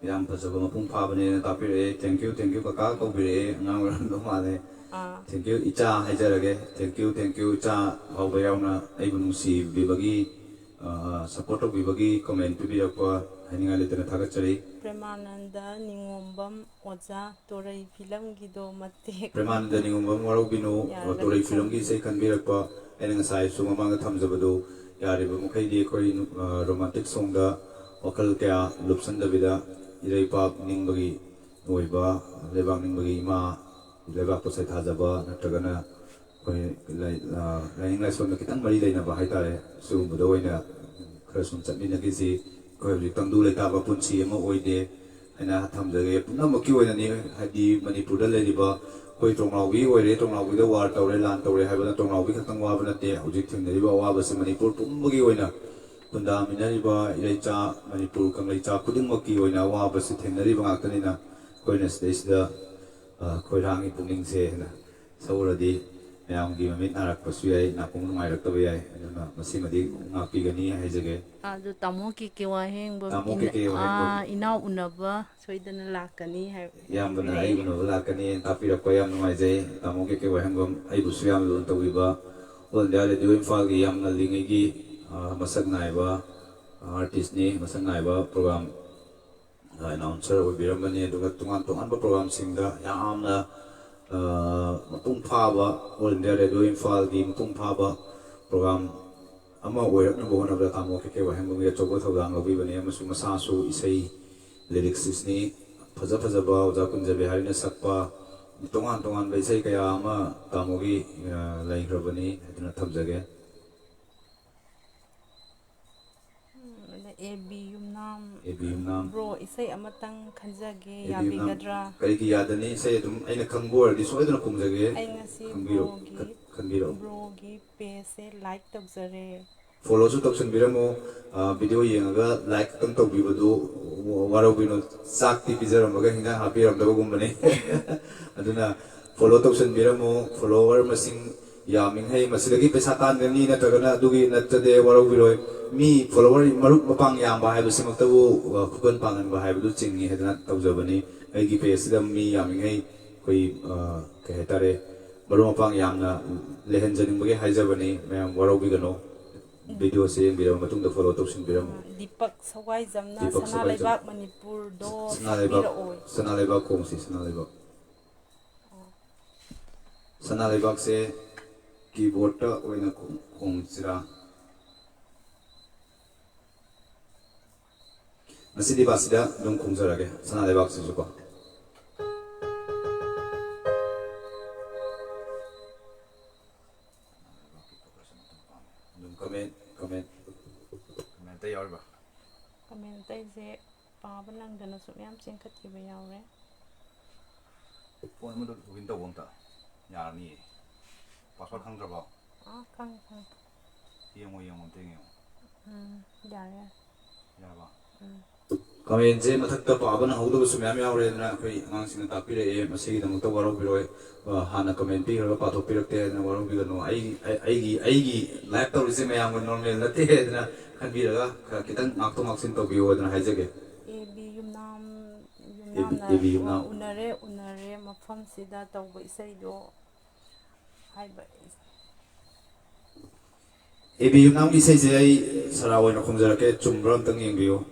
ꯌꯥꯝ ꯐꯖꯕ ꯃꯄꯨꯡ ꯐꯥꯕꯅꯦꯅ ꯇꯥꯛꯄꯤꯔꯛꯑꯦ ꯊꯦꯡꯛ ꯌꯨ ꯀꯀꯥ ꯀꯧꯕꯤꯔꯛꯑꯦ ꯑꯉꯥꯡ ꯑꯣꯏꯔꯝꯗꯧ ꯃꯥꯜꯂꯦ ꯊꯦꯡꯛ ꯌꯨ ꯏꯆꯥ ꯍꯥꯏꯖꯔꯒꯦ ꯊꯦꯡꯛ ꯌꯨ ꯏꯆꯥ ꯐꯥꯎꯕ ꯌꯥꯎꯅ ꯑꯩꯕꯨ ꯅꯨꯡꯁꯤꯕꯤꯕꯒꯤ ꯁꯞꯄꯣꯔꯠ ꯇꯧꯕꯤꯕꯒꯤ ꯀꯣꯃꯦꯟ ꯄꯤꯕꯤꯔꯛꯄ ꯍꯥꯏꯅꯤꯡꯉꯥꯏ ꯂꯩꯇꯅ ꯊꯥꯒꯠꯆꯔꯤ ꯄ꯭ꯔꯦꯃꯥꯅꯟꯗ ꯅꯤꯉꯣꯝꯕꯝ ꯑꯣꯖꯥ ꯇꯣꯔꯩ ꯐꯤꯂꯝꯒꯤꯗꯣ ꯃꯇꯦꯛ ꯄ꯭ꯔꯦꯃꯥꯅꯟꯗ ꯅꯤꯉꯣꯝꯕꯝ ꯋꯥꯔꯧꯕꯤꯅꯨ ꯇꯣꯔꯩ ꯐꯤꯂꯝꯒꯤ ꯏꯁꯩ ꯈꯟꯕꯤꯔꯛꯄ ꯑꯩꯅ ꯉꯁꯥꯏꯁꯨ ꯃꯃꯥꯡꯗ ꯊꯝꯖꯕꯗꯨ ꯌꯥꯔꯤꯕ ꯃꯈꯩꯗꯤ ꯑꯩꯈꯣই ꯔꯣꯃꯥꯟꯇꯤꯛ ꯁꯣꯡꯗ ꯋꯥꯈꯜ ꯀꯌꯥ ꯂꯨꯞꯁꯟꯗꯕꯤꯗ ꯏꯔꯩꯄꯥꯛ ꯅꯤꯡꯕꯒꯤ ꯑꯣꯏꯕ ꯂꯩꯕꯥꯛ ꯅꯤꯡꯕꯒꯤ ꯏꯃꯥ ꯂꯩꯕꯥꯛꯄꯨ ꯁꯩꯊꯥꯖꯕ ꯅꯠꯇ꯭ꯔꯒꯅ ꯑꯩꯈꯣꯏ ꯂꯥꯏꯅꯤꯡ ꯂꯥꯏꯁꯣꯟꯒ ꯈꯤꯇꯪ ꯃꯔꯤ ꯂꯩꯅꯕ ꯍꯥꯏꯇꯥꯔꯦ ꯁꯤꯒꯨꯝꯕꯗ ꯑꯣꯏꯅ ꯈꯔ ꯁꯨꯝ ꯆꯠꯃꯤꯟꯅꯈꯤꯁꯤ ꯑꯩꯈꯣꯏ ꯍꯧꯖꯤꯛ ꯇꯪꯗꯨ ꯂꯩꯇꯥꯕ ꯄꯨꯟꯁꯤ ꯑꯃ ꯑꯣꯏꯗꯦ ꯍꯥꯏꯅ ꯊꯝꯖꯒꯦ ꯄꯨꯝꯅꯃꯛꯀꯤ ꯑꯣꯏꯅꯅꯤ ꯍꯥꯏꯗꯤ ꯃꯅꯤꯄꯨꯔꯗ ꯂꯩꯔꯤꯕ ꯑꯩꯈꯣꯏ ꯇꯣꯡꯅꯥꯎꯕꯤ ꯑꯣꯏꯔꯦ ꯇꯣꯡꯅꯥꯎꯕꯤꯗ ꯋꯥꯔ ꯇꯧꯔꯦ ꯂꯥꯟ ꯇꯧꯔꯦ ꯍꯥꯏꯕꯅ ꯇꯣꯡꯅꯥꯎꯕꯤ ꯈꯛꯇꯪ ꯋꯥꯕ ꯅꯠꯇꯦ ꯍꯧꯖꯤꯛ ꯊꯦꯡꯅꯔꯤꯕ ꯑꯋꯥꯕꯁꯤ ꯃꯅꯤꯄꯨꯔ ꯄꯨꯝꯕꯒꯤ ꯑꯣꯏꯅ ꯈꯨꯟꯗꯥꯃꯤꯟꯅꯔꯤꯕ ꯏꯔꯩꯆꯥ ꯃꯅꯤꯄꯨꯔ ꯀꯪꯂꯩꯆꯥ ꯈꯨꯗꯤꯡꯃꯛꯀꯤ ꯑꯣꯏꯅ ꯑꯋꯥꯕꯁꯤ ꯊꯦꯡꯅꯔꯤꯕ ꯉꯥꯛꯇꯅꯤꯅ ꯑꯩꯈꯣꯏꯅ ꯁꯤꯗꯩꯁꯤꯗ ꯈꯣꯏꯔꯥꯡꯒꯤ ꯄꯨꯛꯅꯤꯡꯁꯦ ꯁꯧꯔꯗꯤ ꯃꯌꯥꯝꯒꯤ ꯃꯃꯤꯠ ꯅꯥꯔꯛꯄꯁꯨ ꯌꯥꯏ ꯅꯥꯀꯣꯡ ꯅꯨꯡꯉꯥꯏꯔꯛꯇꯕ ꯌꯥꯏ ꯑꯗꯨꯅ ꯃꯁꯤꯃꯗꯤ ꯉꯥꯛꯄꯤꯒꯅꯤ ꯍꯥꯏꯖꯒꯦ ꯑꯗꯨ ꯇꯥꯃꯣ ꯀꯦꯀꯦ ꯋꯥꯍꯦꯡꯕꯝ ꯇꯥꯃꯣ ꯀꯦꯀꯦ ꯋꯥꯍꯦꯡꯕꯝ ꯏꯅꯥꯎ ꯎꯅꯕ ꯁꯣꯏꯗꯅ ꯂꯥꯛꯀꯅꯤ ꯏꯌꯥꯝꯕꯅ ꯑꯩ ꯎꯅꯕ ꯂꯥꯛꯀꯅꯤ ꯇꯥꯛꯄꯤꯔꯛꯄ ꯌꯥꯝ ꯅꯨꯡꯉꯥꯏꯖꯩ ꯇꯥꯃꯣ ꯀꯦꯀꯦ ꯋꯥꯍꯦꯡꯕꯝ ꯑꯩꯕꯨꯁꯨ ꯌꯥꯝ ꯂꯨꯅ ꯇꯧꯕꯤꯕ ꯑꯣꯜ ꯏꯟꯗꯤꯌꯥ ꯔꯦꯗꯤꯑꯣ ꯏꯝꯐꯥꯜꯒꯤ ꯌꯥꯝ ꯉꯜꯂꯤꯉꯩꯒꯤ ꯃꯁꯛ ꯅꯥꯏꯕ ꯑꯥꯔꯇꯤꯁꯅꯤ ꯃꯁꯛ ꯅꯥꯏꯕ ꯄ꯭ꯔꯣꯒ꯭ꯔꯥꯝ ꯑꯦꯅꯥꯎꯟꯁꯔ ꯑꯣꯏꯕꯤꯔꯝꯕꯅꯤ ꯑꯗꯨꯒ ꯇꯣꯉꯥꯟ ꯇꯣꯉꯥꯟꯕ ꯄ꯭ꯔꯣꯒ꯭ꯔꯥꯝꯁꯤꯡꯗ ꯌꯥꯝꯅ ꯃꯄꯨꯡ ꯐꯥꯕ ꯑꯣꯜ ꯏꯟꯗꯤꯌꯥ ꯔꯦꯗꯤꯑꯣ ꯏꯝꯐꯥꯜꯒꯤ ꯃꯄꯨꯡ ꯐꯥꯕ ꯄ꯭ꯔꯣꯒ꯭ꯔꯥꯝ ꯑꯃ ꯑꯣꯏꯔꯛꯅꯕ ꯍꯣꯠꯅꯕꯗ ꯇꯥꯃꯣ ꯀꯦꯀꯦ ꯋꯥꯍꯦꯡꯕꯝꯒꯤ ꯑꯆꯧꯕ ꯊꯧꯗꯥꯡ ꯂꯧꯕꯤꯕꯅꯤ ꯑꯃꯁꯨꯡ ꯃꯁꯥꯁꯨ ꯏꯁꯩ ꯂꯤꯔꯤꯛꯁꯤꯁꯅꯤ ꯐꯖꯕ ꯑꯣꯖꯥ ꯀꯨꯟꯖꯕꯤ ꯍꯥꯏꯅ ꯁꯛꯄ ꯇꯣꯉꯥꯟ ꯇꯣꯉꯥꯟꯕ ꯏꯁꯩ ꯀꯌꯥ ꯑꯃ ꯇꯥꯃꯣꯒꯤ ꯂꯩꯈ꯭ꯔꯕꯅꯤ ꯍꯥꯏꯗꯨꯅ ꯊꯝꯖꯒꯦ ꯑꯦꯕꯤ ꯌꯨꯝꯅꯥꯝ ꯌꯨꯝꯅꯥꯝ ꯕ꯭ꯔꯣ ꯏꯁꯩ ꯑꯃꯇꯪ ꯈꯟꯖꯒꯦ ꯌꯨꯝꯅꯥꯝ ꯌꯥꯕꯤꯒꯗ꯭ꯔꯥ ꯀꯔꯤꯒꯤ ꯌꯥꯗꯅꯤ ꯏꯁꯩ ꯑꯗꯨꯝ ꯑꯩꯅ ꯈꯪꯕ ꯑꯣꯏꯔꯗꯤ ꯁꯣꯏꯗꯅ ꯈꯨꯝꯖꯒꯦ ꯑꯩ ꯉꯁꯤ ꯈꯟꯕꯤꯔꯛꯎ ꯕ꯭ꯔꯣꯒꯤ ꯄꯦꯖꯁꯦ ꯂꯥꯏꯛ ꯇꯧꯖꯔꯦ ꯐꯣꯂꯣꯁꯨ ꯇꯧꯁꯟꯕꯤꯔꯝꯃꯨ ꯚꯤꯗꯤꯑꯣ ꯌꯦꯡꯉꯒ ꯂꯥꯏꯛ ꯈꯛꯇꯪ ꯇꯧꯕꯤꯕꯗꯨ ꯋꯥꯔꯧꯕꯤꯅꯨ ꯆꯥꯛꯇꯤ ꯄꯤꯖꯔꯝꯃꯒ ꯍꯤꯟꯖꯥꯡ ꯍꯥꯞꯄꯤꯔꯝꯗꯕꯒꯨꯝꯕꯅꯤ ꯑꯗꯨꯅ ꯐꯣꯂꯣ ꯇꯧꯁꯟꯕꯤꯔꯝꯃꯨ ꯐꯣꯂꯣꯋꯔ ꯃꯁꯤꯡ ꯌꯥꯝꯃꯤꯉꯩ ꯃꯁꯤꯗꯒꯤ ꯄꯩꯁꯥ ꯇꯥꯟꯒꯅꯤ ꯅꯠꯇ꯭ꯔꯒꯅ ꯑꯗꯨꯒꯤ ꯅꯠꯇ꯭ꯔꯗꯤ ꯋꯥꯔꯧꯕꯤꯔꯣꯏ ꯃꯤ ꯐꯣꯂꯣꯋꯔ ꯃꯔꯨꯞ ꯃꯄꯥꯡ ꯌꯥꯝꯕ ꯍꯥꯏꯕꯁꯤꯃꯛꯇꯕꯨ ꯈꯨꯀꯟ ꯄꯥꯡꯍꯟꯕ ꯍꯥꯏꯕꯗꯨ ꯆꯤꯡꯏ ꯍꯥꯏꯗꯅ ꯇꯧꯖꯕꯅꯤ ꯑꯩꯒꯤ ꯄꯦꯖꯁꯤꯗ ꯃꯤ ꯌꯥꯝꯃꯤꯉꯩ ꯑꯩꯈꯣꯏ ꯀꯩ ꯍꯥꯏꯇꯥꯔꯦ Baru mapang yamna lehen janing bagi haijabani mayam warobigano video se yeng biram matung da follow topsin biram Dipak Sawai Jamna Deepak Sana Sawai Jam Leibak Manipur do Sanalebak Sakbira Oi. Sanalebak kong si Sanalebak Sanalebak se keyboard ta oina kong sira masidi basida dum kong jarage Sanalebak se juko comment ta yaurba Comment taise paba nangdana sumyam chingkhatkiba yaure. phone mo window wong ta yarni password khangdraba Kang yemo tengyo yare. yarba comment je mathakta paba na hawdu sumyam yaure na khoi ngang sing ta pire e masigi dam to waro biroi hana comment pi ro pa to pirakte na waro bigano ai live to rise mayam normal nate na kan biraga kitang ngakto ngaksin to biyo na haijage AB AB yumnamna yumnam unare mafam sida tawba isaido haiba AB yumnam gi sei je ai sarawa na khumjarake chumbram tang yengbiyo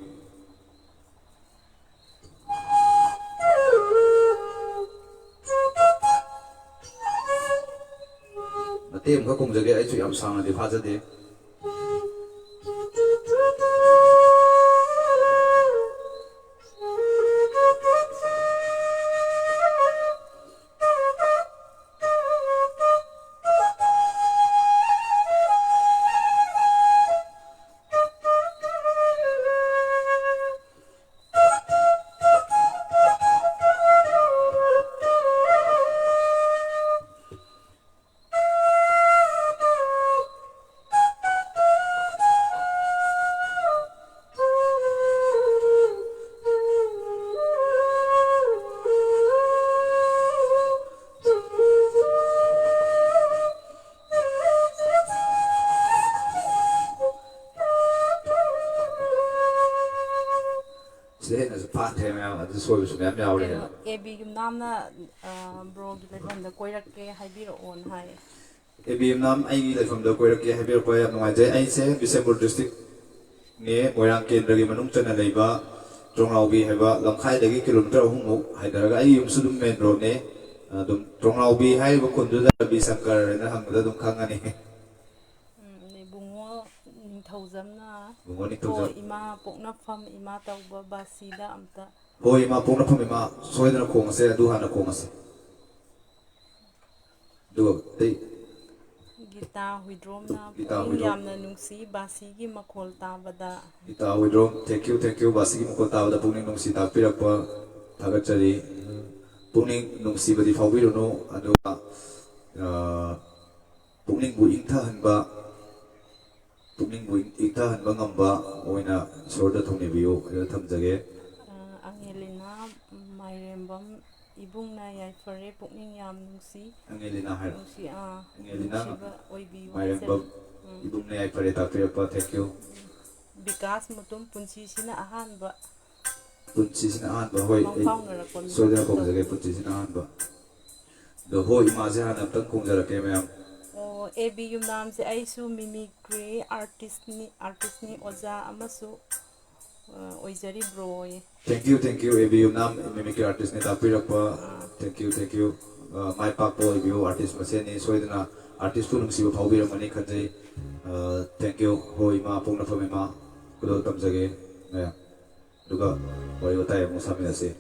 tem ka kong jage ai chu yam sang na de phaja de AB yumnamna brogi leifamda koirakke haibiraon hai. AB nam ai leifamda koirakke haibir pa yam ngai je ai se Bisembur district ne moirang kendra gi manung chana leiba Tronglaubi haiba lamkhai dagi kilometer ahum haidaraga ai yum sudum main road ne dum Tronglaubi haiba kundu da bi sankar na hangda dum khangani Bungo Nithawjam ima pokna fam ima tawba basida amta hoi ma pongna pham ma soidana khong ase adu hana khong ase du tei Gita Huidromna Gita Huidrom. yamna nungsi basigi makhol tabada Ita Widrom, thank you, basi mo ko tao da puning nung si tapirak pa tagachari puning nung si badi fawiro no ano puning bu ingtahan ba ngamba oina sorda thongni biyo ila thamjage Angelina Mairembam ibungna yaifare pokning yam nungsi Angelina har nungsi Angelina oibiu Mayambam ibum ne ai pare tapirak pa thank you Bikas mutum punsi sina ahanba punchi sina an ba hoi sorda ko jage punchi sina an ba do hoi ma je han tang kong jara ke mayam AB yumnam se aisu mimicry artist ni oza amasu oizari broy Thank you, ABU Nam, mimicry artist ni tapirapa. Thank you. My papo ABU artist maseni soidana artist tu nungsi phawbira mani khanjai. Thank you, hoi ma pongna phame ma kudo tamjage. Ya. Duga wari utai mo samina se.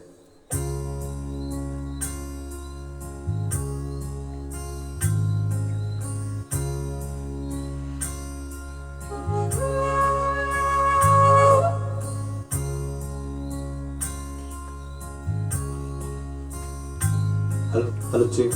Hello, check.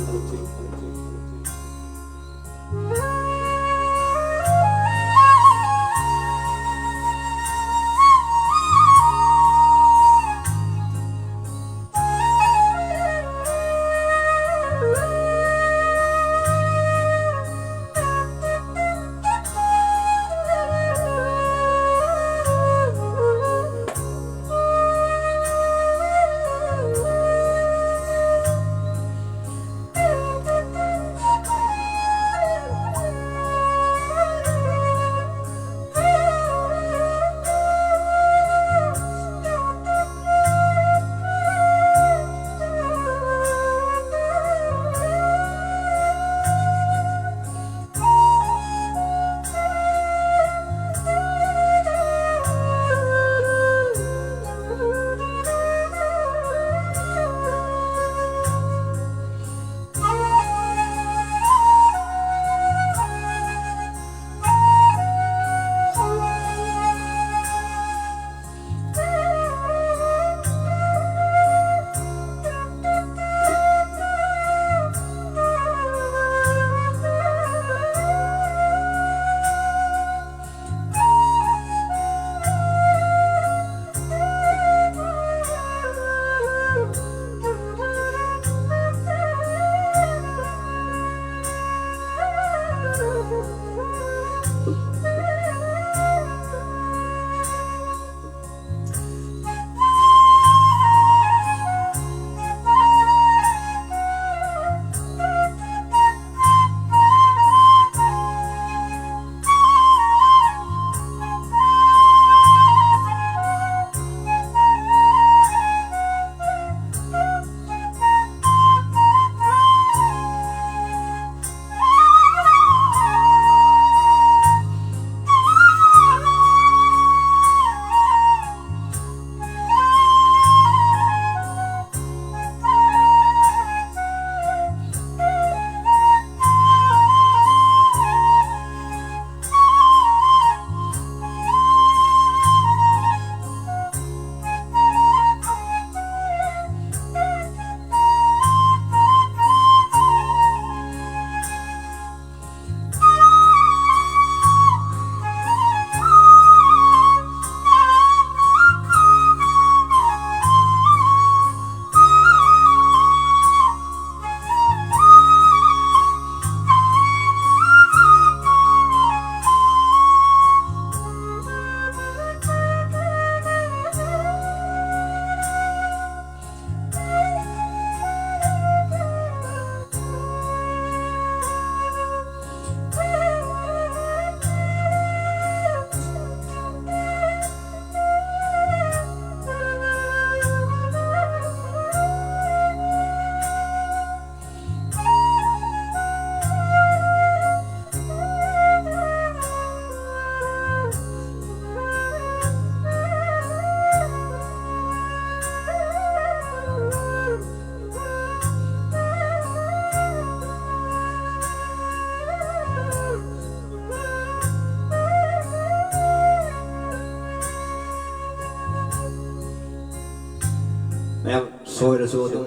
soirasu adum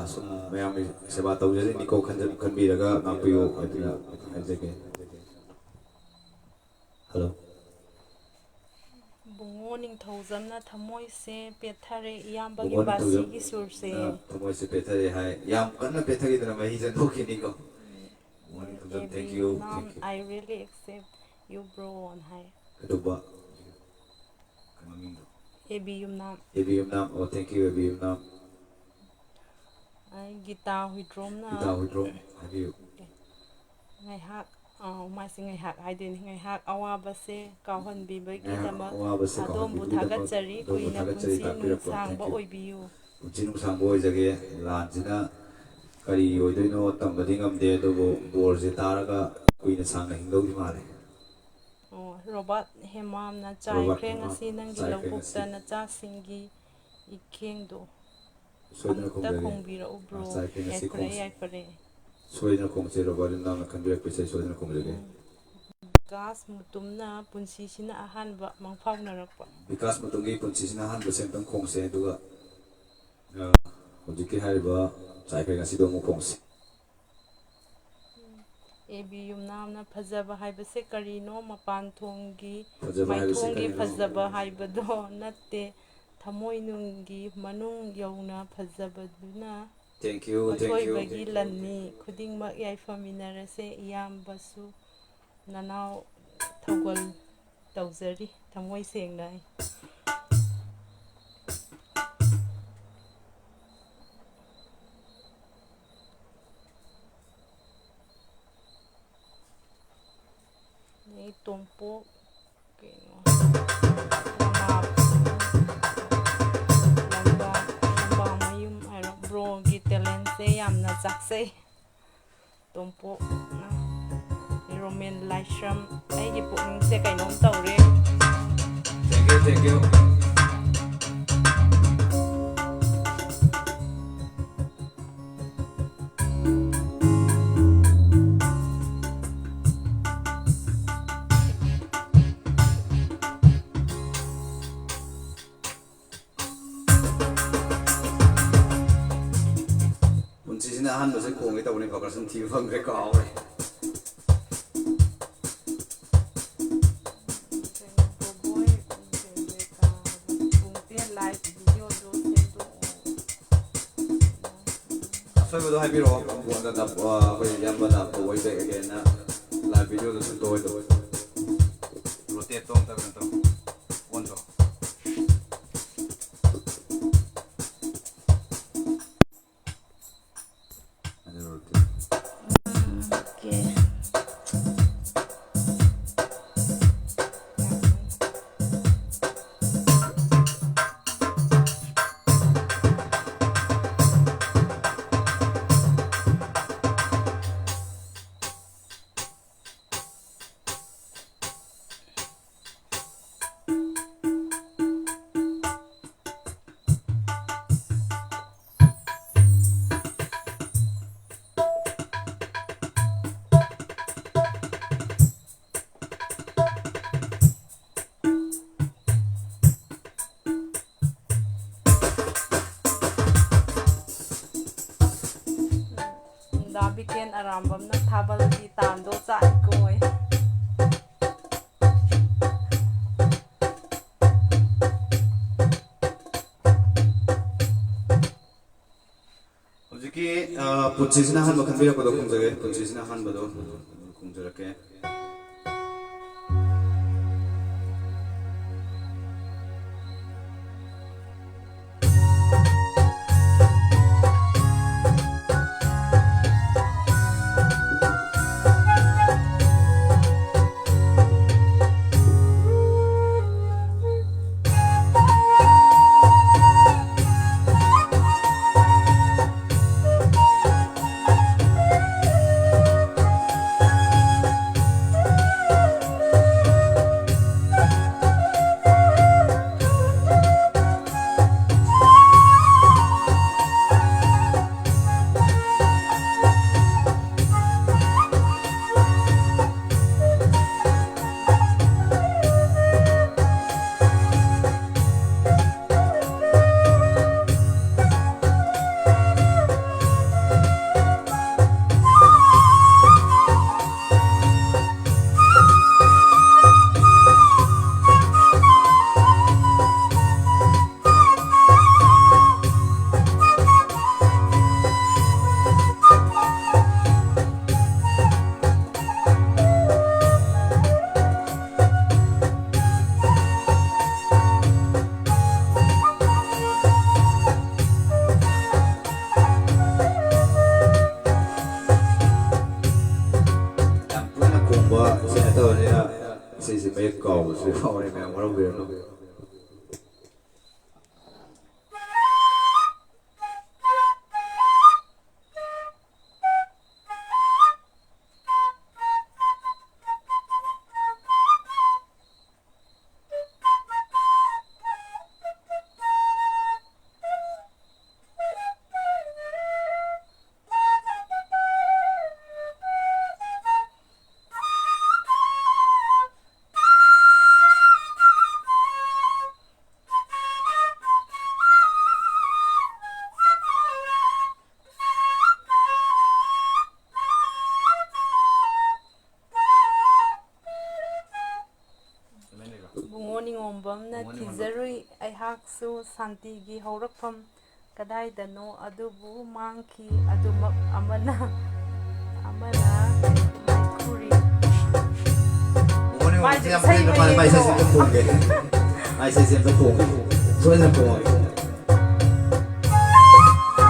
sum mayam seba tawjari niko khanbiraga ngakpiyo aduna haijage. Hello. Bungo ning thoujamna thamoi se pethare iyambagi basigi surse. Thamoi se pethare hai. Yam kanna pethagi dana mahi jano kini ko. Thank you. I really accept you bro on high. Aduba. Ebiyum nam. Ebiyum nam. Oh, thank you Ebiyum nam. Gita huidrom na. Gita huidrom. Habiyu. Ngai hak. My singing hack, I didn't have our basse, Kawan Bibi, Adom Butagachari, Queen of Sangbo Oibu. Jinum Sambo is again, Lanzina, Kari, Odino, Tambadingam de Borze Taraga, Queen of Sang and Lodi. Robert Hemam, Nachai, Krang, a Sinang, Gilopta, Nacha Singi, Ikendo. So the Convira Bro, I pray. Soina Kongse Robert and Nana can be a precise Soina Kongre. Gas Mutumna, Punsisina, a hand, but Mangpawna. Because Mutungi Punsisina 100% Kongse to Ojiki Hariba, Cycling Asido Kongse. Ebiyum Namna Pazaba Hibase Carino, Mapan Tongi, Tongi Pazaba Hibado, Nate, Tamoinungi, Manung Yona Pazabaduna. Thank you. Bagi lani kuding mak yai familiar se iyam basu nanau thougal tauzari thamoi seng dai. Ni tompo keno talent say am na sakse tompo Roman Lasham ay gipon se kay nong tawre. Thank you. Han nó sẽ cùng cái tàu này vào cái sân thi vâng cái cỏ rồi. Saya betul happy roh, buat tetap yang benar tuh baik again na live video tu sentuh itu. Rotate tong tak bentuk, on to. Bikin arambam na tabal di tando sa ikoy. Ojiki puncisina han makan bira kodo kumjage puncisina han bado kumjarake. ꯑꯗꯨꯒꯨꯝꯕ ꯏꯁꯩ ꯅꯠꯇꯕꯅꯤꯅ ꯏꯁꯩꯁꯦ ꯃꯌꯦꯛ ꯀꯥꯎꯕꯁꯨ ꯌꯥꯎꯔꯦ ꯃꯌꯥꯝ ꯋꯥꯔꯧꯕꯤꯔꯅꯨ ꯕꯨꯡꯉꯣ ꯅꯤꯉꯣꯝꯕꯝꯅ ꯊꯤꯖꯔꯨꯏ ꯑꯩꯍꯥꯛꯁꯨ ꯁꯥꯟꯇꯤꯒꯤ ꯍꯧꯔꯛꯐꯝ ꯀꯗꯥꯏꯗꯅꯣ ꯑꯗꯨꯕꯨ ꯃꯥꯡꯈꯤ ꯑꯗꯨꯃꯛ ꯑꯃꯅ ꯃꯥꯏꯈꯨꯔꯤ ꯃꯥꯏꯁꯦ ꯏꯁꯩ ꯃꯌꯦꯛꯂꯣ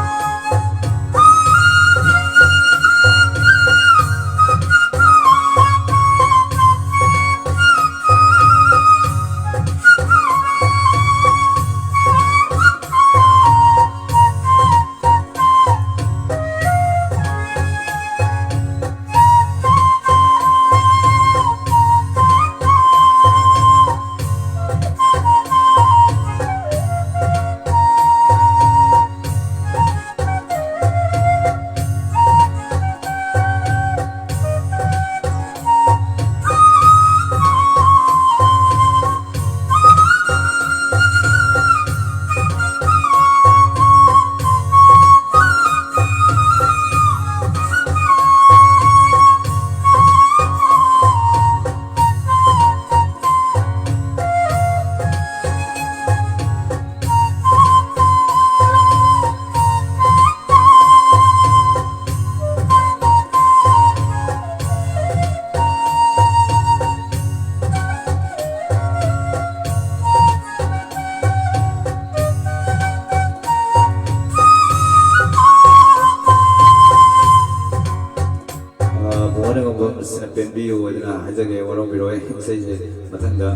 ꯄꯦꯟꯕꯤꯌꯨ ꯑꯗꯨꯅ ꯍꯥꯏꯖꯒꯦ ꯋꯥꯔꯧꯕꯤꯔꯣꯏ ꯏꯁꯩꯁꯦ ꯃꯊꯪꯗ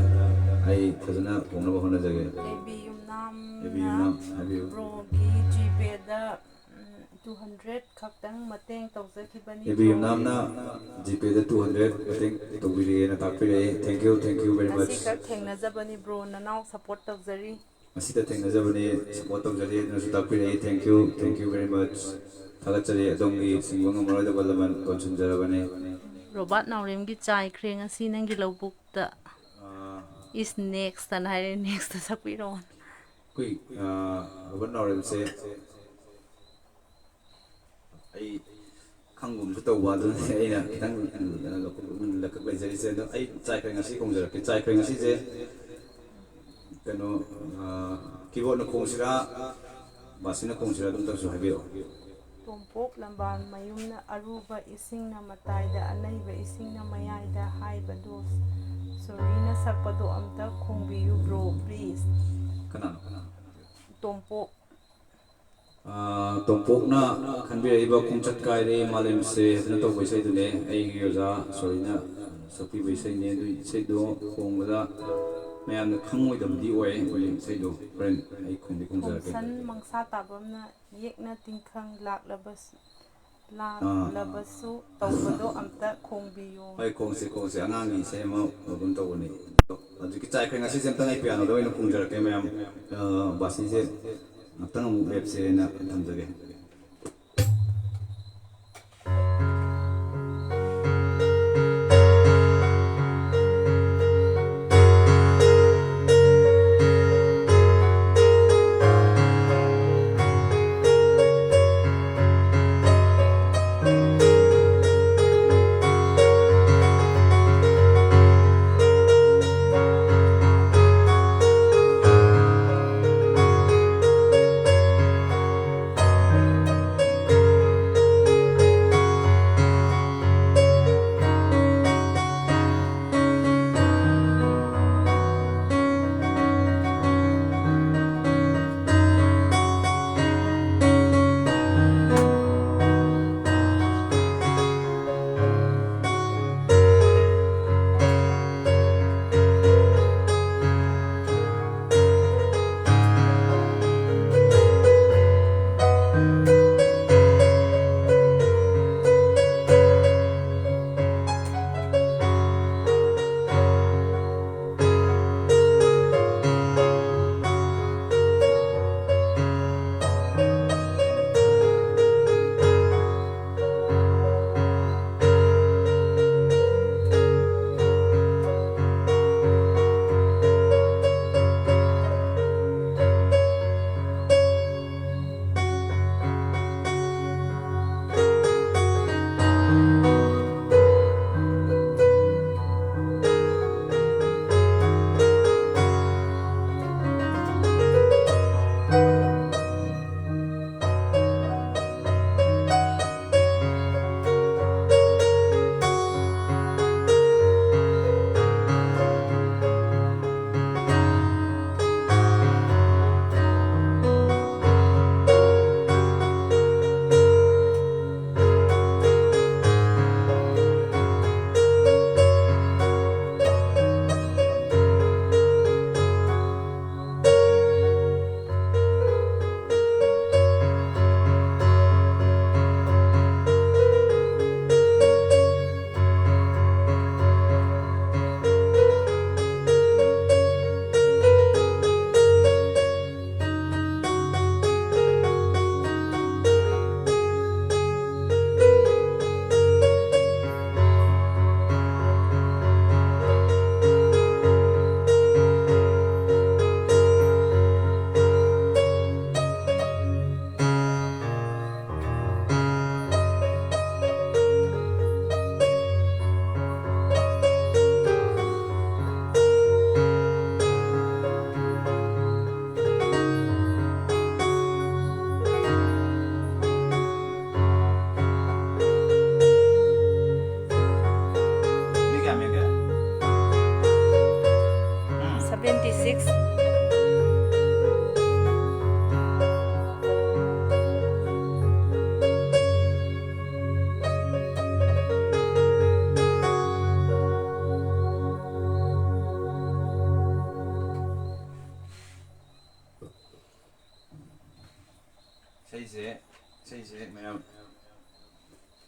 ꯑꯩ ꯐꯖꯅ ꯐꯣꯡꯅꯕ ꯍꯣꯠꯅꯖꯒꯦ ꯍꯥꯏꯕꯤꯌꯨ ꯕ꯭ꯔꯣꯒꯤ ꯖꯤꯄꯦꯗ 200 ꯈꯛꯇꯪ ꯃꯇꯦꯡ ꯇꯧꯖꯈꯤꯕꯅꯤ ꯌꯨꯝꯅꯥꯝꯅ ꯖꯤꯄꯦꯗ 200 ꯃꯇꯦꯡ ꯇꯧꯕꯤꯔꯦꯅ ꯇꯥꯛꯄꯤꯔꯛꯏ ꯊꯦꯡꯛ ꯌꯨ ꯚꯦꯔꯤ ꯃꯆ ꯉꯁꯤ ꯈꯛ ꯊꯦꯡꯅꯖꯕꯅꯤ ꯕ꯭ꯔꯣ ꯅꯅꯥꯎ ꯁꯞꯄꯣꯔꯠ ꯇꯧꯖꯔꯤ ꯃꯁꯤꯗ ꯊꯦꯡꯅꯖꯕꯅꯤ ꯁꯞꯄꯣꯔꯠ ꯇꯧꯖꯔꯤ ꯑꯗꯨꯅꯁꯨ ꯇꯥꯛꯄꯤꯔꯛꯏ ꯊꯦꯡꯛ ꯌꯨ ꯚꯦꯔꯤ ꯃꯆ ꯊꯥꯒꯠꯆꯔꯤ ꯑꯗꯣꯝꯒꯤ ꯁꯤꯡꯕ ꯉꯝꯃꯔꯣꯏꯗꯕ ꯂꯃꯟ ꯀꯣꯟꯁꯤꯟꯖꯔꯕꯅꯤ ꯔꯣꯕꯥꯔꯠ ꯅꯥꯎꯔꯦꯝꯒꯤ ꯆꯥꯏꯈ꯭ꯔꯦ ꯉꯁꯤ ꯅꯪꯒꯤ ꯂꯧꯕꯨꯛꯇ ꯏꯁ ꯅꯦꯛꯁꯇꯅ ꯍꯥꯏꯔꯦ ꯅꯦꯛꯁꯇ ꯁꯛꯄꯤꯔꯛꯑꯣ ꯑꯩꯈꯣꯏ ꯔꯣꯕꯥꯔꯠ ꯅꯥꯎꯔꯦꯝꯁꯦ ꯑꯩ ꯈꯪꯒꯨꯝꯁꯨ ꯇꯧꯕ ꯑꯗꯨꯅ ꯑꯩꯅ ꯈꯤꯇꯪ ꯂꯀꯛ ꯂꯩꯖꯔꯤꯁꯦ ꯑꯗꯣ ꯑꯩ ꯆꯥꯏꯈ꯭ꯔꯦ ꯉꯁꯤ ꯈꯣꯡꯖꯔꯛꯀꯦ ꯆꯥꯏꯈ꯭ꯔꯦ ꯉꯁꯤꯁꯦ ꯀꯩꯅꯣ ꯀꯤꯕꯣꯔꯗꯅ ꯈꯣꯡꯁꯤꯔꯥ ꯕꯥꯁꯤꯅ ꯈꯣꯡꯁꯤꯔꯥ ꯑꯗꯨꯝꯇꯪꯁꯨ ꯍꯥꯏꯕꯤꯔꯛꯑꯣ ꯇꯣꯝꯄꯣꯛ ꯂꯝꯕꯥꯜ ꯃꯌꯨꯝꯅ ꯑꯔꯨꯕ ꯏꯁꯤꯡꯅ ꯃꯇꯥꯏꯗ ꯑꯅꯩꯕ ꯏꯁꯤꯡꯅ ꯃꯌꯥꯏꯗ ꯍꯥꯏꯕꯗꯣ ꯁꯣꯔꯤꯅ ꯁꯛꯄꯗꯣ ꯑꯝꯇ ꯈꯣꯡꯕꯤꯌꯨ ꯕ꯭ꯔꯣ ꯄ꯭ꯂꯤꯖ ꯀꯅꯥꯅꯣ ꯇꯣꯝꯄꯣꯛ ꯇꯣꯝꯄꯣꯛꯅ ꯈꯟꯕꯤꯔꯛꯏꯕ ꯈꯣꯡꯆꯠ ꯀꯥꯏꯔꯦ ꯃꯥꯂꯦꯝꯁꯦ ꯍꯥꯏꯗꯅ ꯇꯧꯕ ꯏꯁꯩꯗꯨꯅꯦ ꯑꯩꯒꯤ ꯑꯣꯖꯥ ꯁꯣꯔꯤꯅ ꯁꯛꯄꯤꯕ ꯏꯁꯩꯅꯦ ꯑꯗꯨ ꯏꯁꯩꯗꯣ ꯈꯣꯡꯕꯗ ꯃꯌꯥꯝꯅ ꯈꯪꯉꯣꯏꯗꯕꯗꯤ ꯑꯣꯏ ꯑꯩꯈꯣꯏ ꯏꯁꯩꯗꯣ ꯍꯣꯔꯦꯟ ꯑꯩ ꯈꯣꯡꯖꯔꯛꯀꯦ ꯈꯣꯡꯁꯟ ꯃꯪꯁꯥ ꯇꯥꯕꯝꯅ ꯌꯦꯛꯅ ꯇꯤꯡꯈꯪ ꯂꯥꯛꯂꯕꯁꯨ ꯇꯧꯕꯗꯣ ꯑꯝꯇ ꯈꯣꯡꯕꯤꯌꯨ ꯍꯣꯏ ꯈꯣꯡꯁꯦ ꯑꯉꯥꯡꯒꯤ ꯏꯁꯩ ꯑꯃ ꯑꯗꯨꯝ ꯇꯧꯕꯅꯤ ꯍꯧꯖꯤꯛꯀꯤ ꯆꯥꯏꯈ꯭ꯔꯦ ꯉꯁꯤꯁꯦ ꯑꯝꯇꯪ ꯑꯩ ꯄꯤꯌꯥꯅꯣꯗ ꯑꯣꯏꯅ ꯈꯣꯡꯖꯔꯛꯀꯦ ꯃꯌꯥꯝ ꯕꯥꯁꯤꯁꯦ ꯉꯥꯛꯇꯪ ꯑꯃꯨꯛ ꯂꯦꯞꯁꯦꯅ ꯊꯝꯖꯒꯦ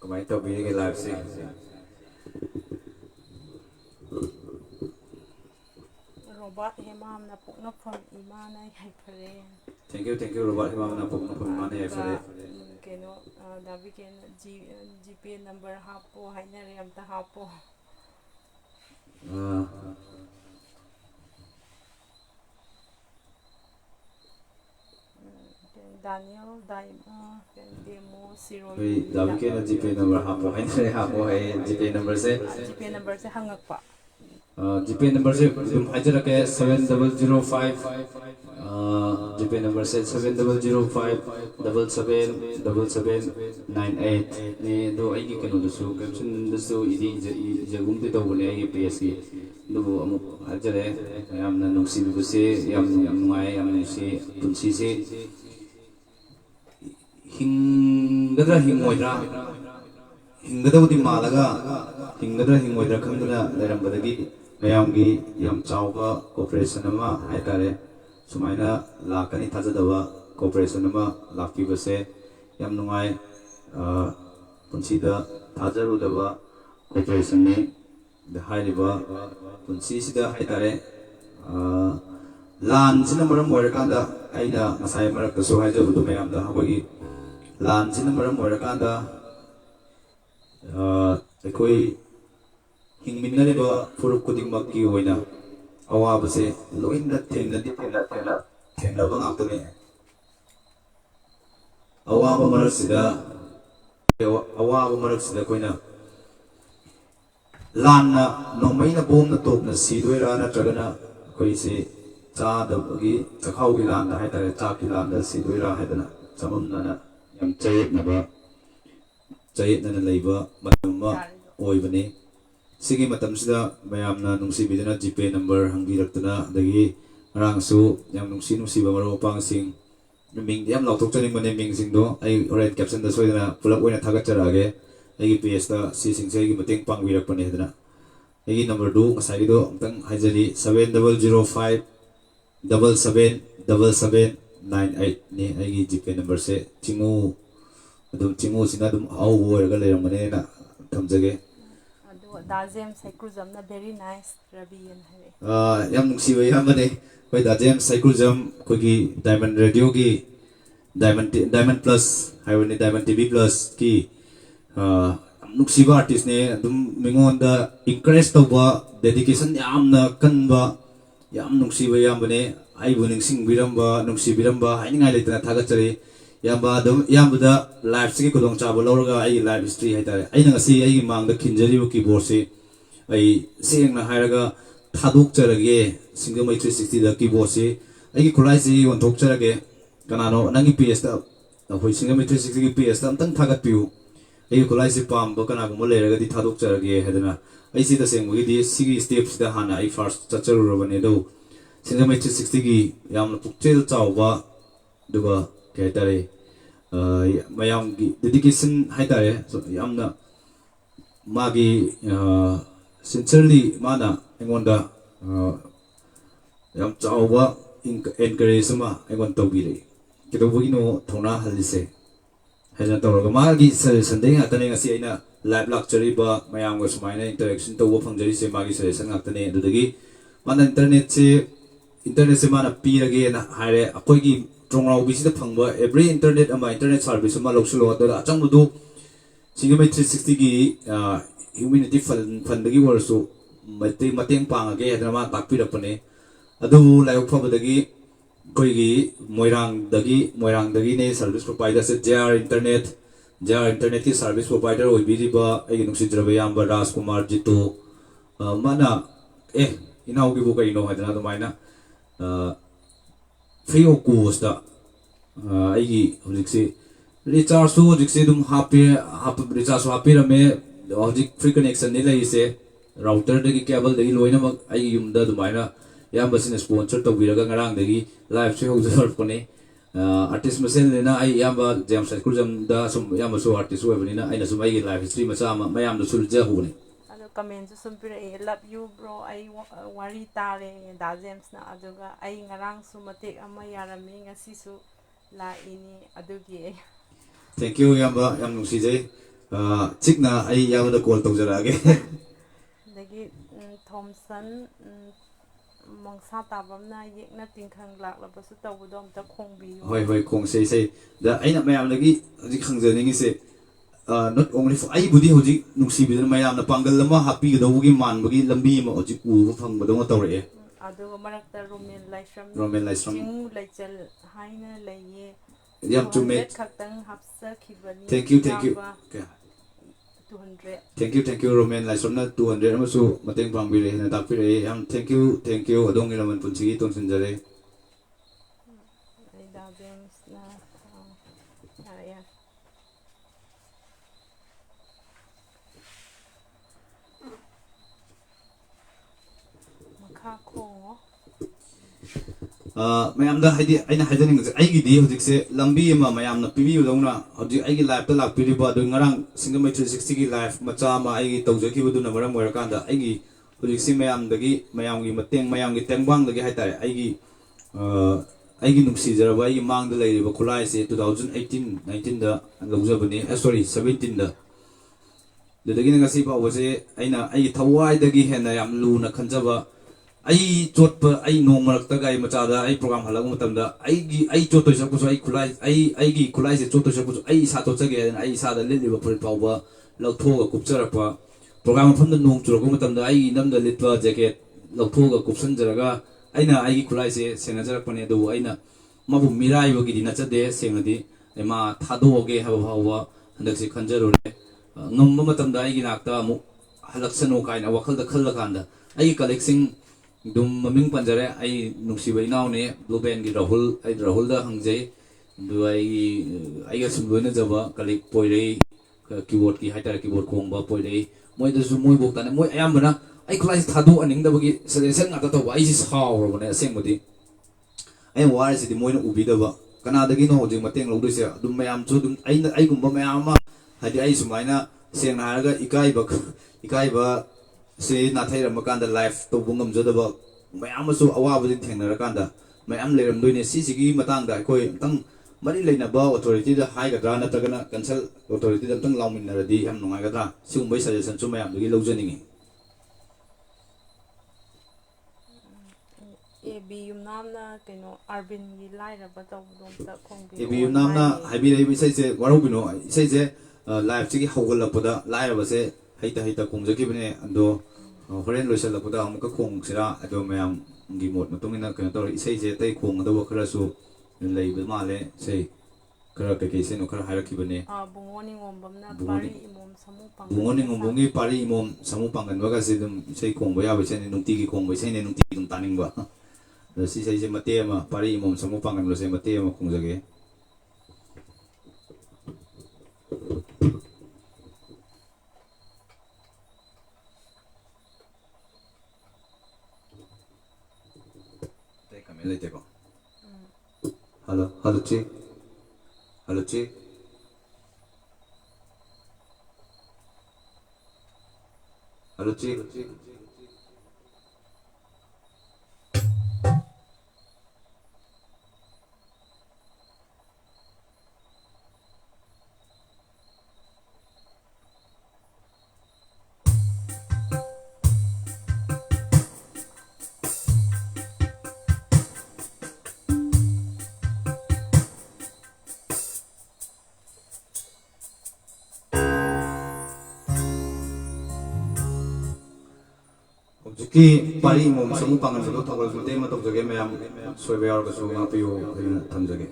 kamain tawbirige live si Robot hemam na pukna from imana ay pare. thank you robot himam na pok na pok mane ay fare Keno dabi keno GP number hapo haina re amta hapo. Daniel demo zero. dabi ke na GP number hapo hai GP number se hangak pa. GP number se dum hajar ke 7005 GP number se 7005 777798 ni do ai ki kanu su caption du idi jagum te to bone ai PS ki do amu hajare yam na nungsi bu se yam nungai yam si punsi se hingadra hingoidra hingadawdi malaga hingadra hingoidra khamduna lerambadagi mayamgi yam chawba cooperation ama haitare sumaina lakani thajadawa cooperation ama lakki base yam nungai punsida thajarudaba cooperation ni the hairiba punsi sida haitare lan sina maram oirakanda aina ngasai marak so haijabudu mayamda habagi lan sina maram oirakanda ekoi hingminariba furup kudingmakki oina awabase loinna thengnaba ngaktani awaba maraksida koina lanna nomaina bomna topna sidoira natragana koi se chadabagi chakhaugi lanna haitare chakki lanna sidoira haidana chamamna yam chayetna leiba matama oibani sigi matamsida mayamna nungsibiduna GP number hangiraktuna dagi rangsu yam nungsiba maro pangsing ming yam lautok mane ming singdo ai red caption da soidana pulak oina thagatcharage ai PS da si singse gi mateng pangwirakpane hedana ai number 2 ngasai do amtang haijari 7005 777798 ni ai GP number se tingu sina dum au boiraga leramane na thamjage Dazem cyclism na very nice Rabian hai. Yam nungsiba yamane koi dazem cyclism kogi diamond radio ki diamond plus highway diamond TV plus ki nungsiba artist ne dum mingonda encourage tawba dedication yamna kanba yam nungsiba yamane ai bu ningsing biramba nungsibiramba haingai letana thagachari yamba dum yambada live sigi kodong chaba lorga ai live history haitare ai ngasi ai mangda khinjari bu keyboard se ai sengna hairaga thaduk charage single mai 360 da keyboard se ai khulai si on thok charage kanano nangi PS da hoi single mai 360 ki PS da amtang thagat piu ai khulai si pam ba kana gum leraga di thaduk charage hedana ai si da sengmu di sigi steps da hana ai first chacharu robane do single mai 360 ki yamna pukchel chawba duga haitare mayamgi dedication haitare so yamna magi sincerely mana engonda yam chawba encourage ma engon tawbire kedobugino thona halise haina tawraga magi suggestion atane ngasi aina live lecture ba mayamga sumaina interaction tawba phangjari se magi suggestion atane adudagi mana internet se mana pirage na haire akoigi Trongrau bisida phangba every internet service ma loksulo da changbudu singamai 360 gi humanity fund gi warsu mateng pangage hadama takpirapane adu layo phabadagi koigi moirang dagi ne service provider se JR internet ki service provider oibiriba ai nungsidraba yamba Rajkumar Jitu mana inaugi bu kai no hadana dumaina free of cost da ai hojikse recharge so hojikse dum recharge happy rame hojik free connection ni lai se router dagi cable dagi loina mak ai yumda dumaina yam basin sponsor to biraga ngarang dagi live se hojor pone artist masen lena ai yamba jam cycle jam da sum yam so artist webnina aina sum ai live stream sa mayam do sulja hune Comment sumpire love you bro ai wari tare da James na aduga ai ngarang sumate ama yarami ngasi su la ini adugi thank you yamba yam nungsijai chikna ai yamada call tawjarage dagi Thompson mongsa tabamna yekna tingkhang laklabasu tawbudom ta khongbiu hoi hoi khong sei da aina mayam lagi ji khangjaningi se not only for ai budi hoji nungsibiduna mayam na pangal lama happy gdawgi manbagi lambi ma hoji u phangba tawre aduga marakta Roman Laishram jingu laichal haina laiye yam to make khaktang hapsa khibani thank you 200 thank you Roman Laishram na 200 amasu mateng pangbire na takpire yam thank you adong ilaman punchigi tongsinjare da James na ya makha khongo mayam da haidi aina haidaning aigi di hodik se lambi ma mayam na pibi udona hodik aigi live ta lak piri ba do ngarang single 360 gi live macha ma aigi tawjaki bu na maram wera kanda aigi hodik si mayam dagi mayam gi mateng mayam gi tengbang dagi haitare aigi nungsi jaraba aigi mang da lai ba khulai se 2018 19 da lawjabani sorry 17 da dagi na ngasi ba wase aina aigi thawai dagi hena yam lu na khanjaba ai chot pa ai nong marak ta gai macha da ai program halag matam da ai chot to sak ai khulai ai gi khulai se chot to sak ai sa to chage ai sa da lili ba phul pawba lau tho ga kupchara pa program pham da nong chur ko matam da ai nam da lit pa jacket lau tho ga kupsan jaraga aina ai gi khulai se sena jarak pane do aina mabu mirai ba gi dina cha de sengna di ema thado ge ha ba wa handak se khanjaro re ngam matam da ai gi nakta mu halak sano kaina wakhal da khalla kanda ai collecting dum maming panjare ai nungsibai naw ne blue band gi rahul da hangjai du ai ga sumboina jaba kalik poirei keyboard ki haiter keyboard khongba poirei moi da su moi bok ta ne moi ayam bana ai class thadu aning da bagi selection ngata to ai si saw ro ne aseng modi ai war si di moi na ubi da ba kana da gi no hoji mateng lo du se dum mayam chu dum ai gumba mayam ma hadi ai sumaina seng na ga ikai ba se na thairam makanda life to bungam jodaba mayam su awa budi thengna kanda mayam leram doine sigi matang da koi tang mari leina ba authority da hai ga dra na tagana cancel authority da tang lawmin na di ham nungai ga dra sung bai suggestion chu mayam gi lojani AB yumnamna keno Arvin gi lairaba tawbudom ta khongbi AB yumnamna haibi rei sai se waru bino sai se live chigi hawgal lapoda lairaba se heita khongjaki bane ando horen loisal lapoda amuka khong sira ado mayam gi mot matungina keno tor isai je tai khong ado khara su lei ba male sei kara ke se no khara hairaki bane bungoni ngombamna pari imom samu pang bungoni ngombongi pari imom samu pangan waga se dum sei khong ba ya ba se ne nungti gi khong ba se ne nungti dum taning ba si sai je mate ma pari imom samu pangan lo se mate ma khongjage Letego. Hello, Chi. Hello, Chi. Hello, Chi. Ki pari mom samu pangan so thougal so tema tok jage mayam soibe aur ka so ngapiu tham jage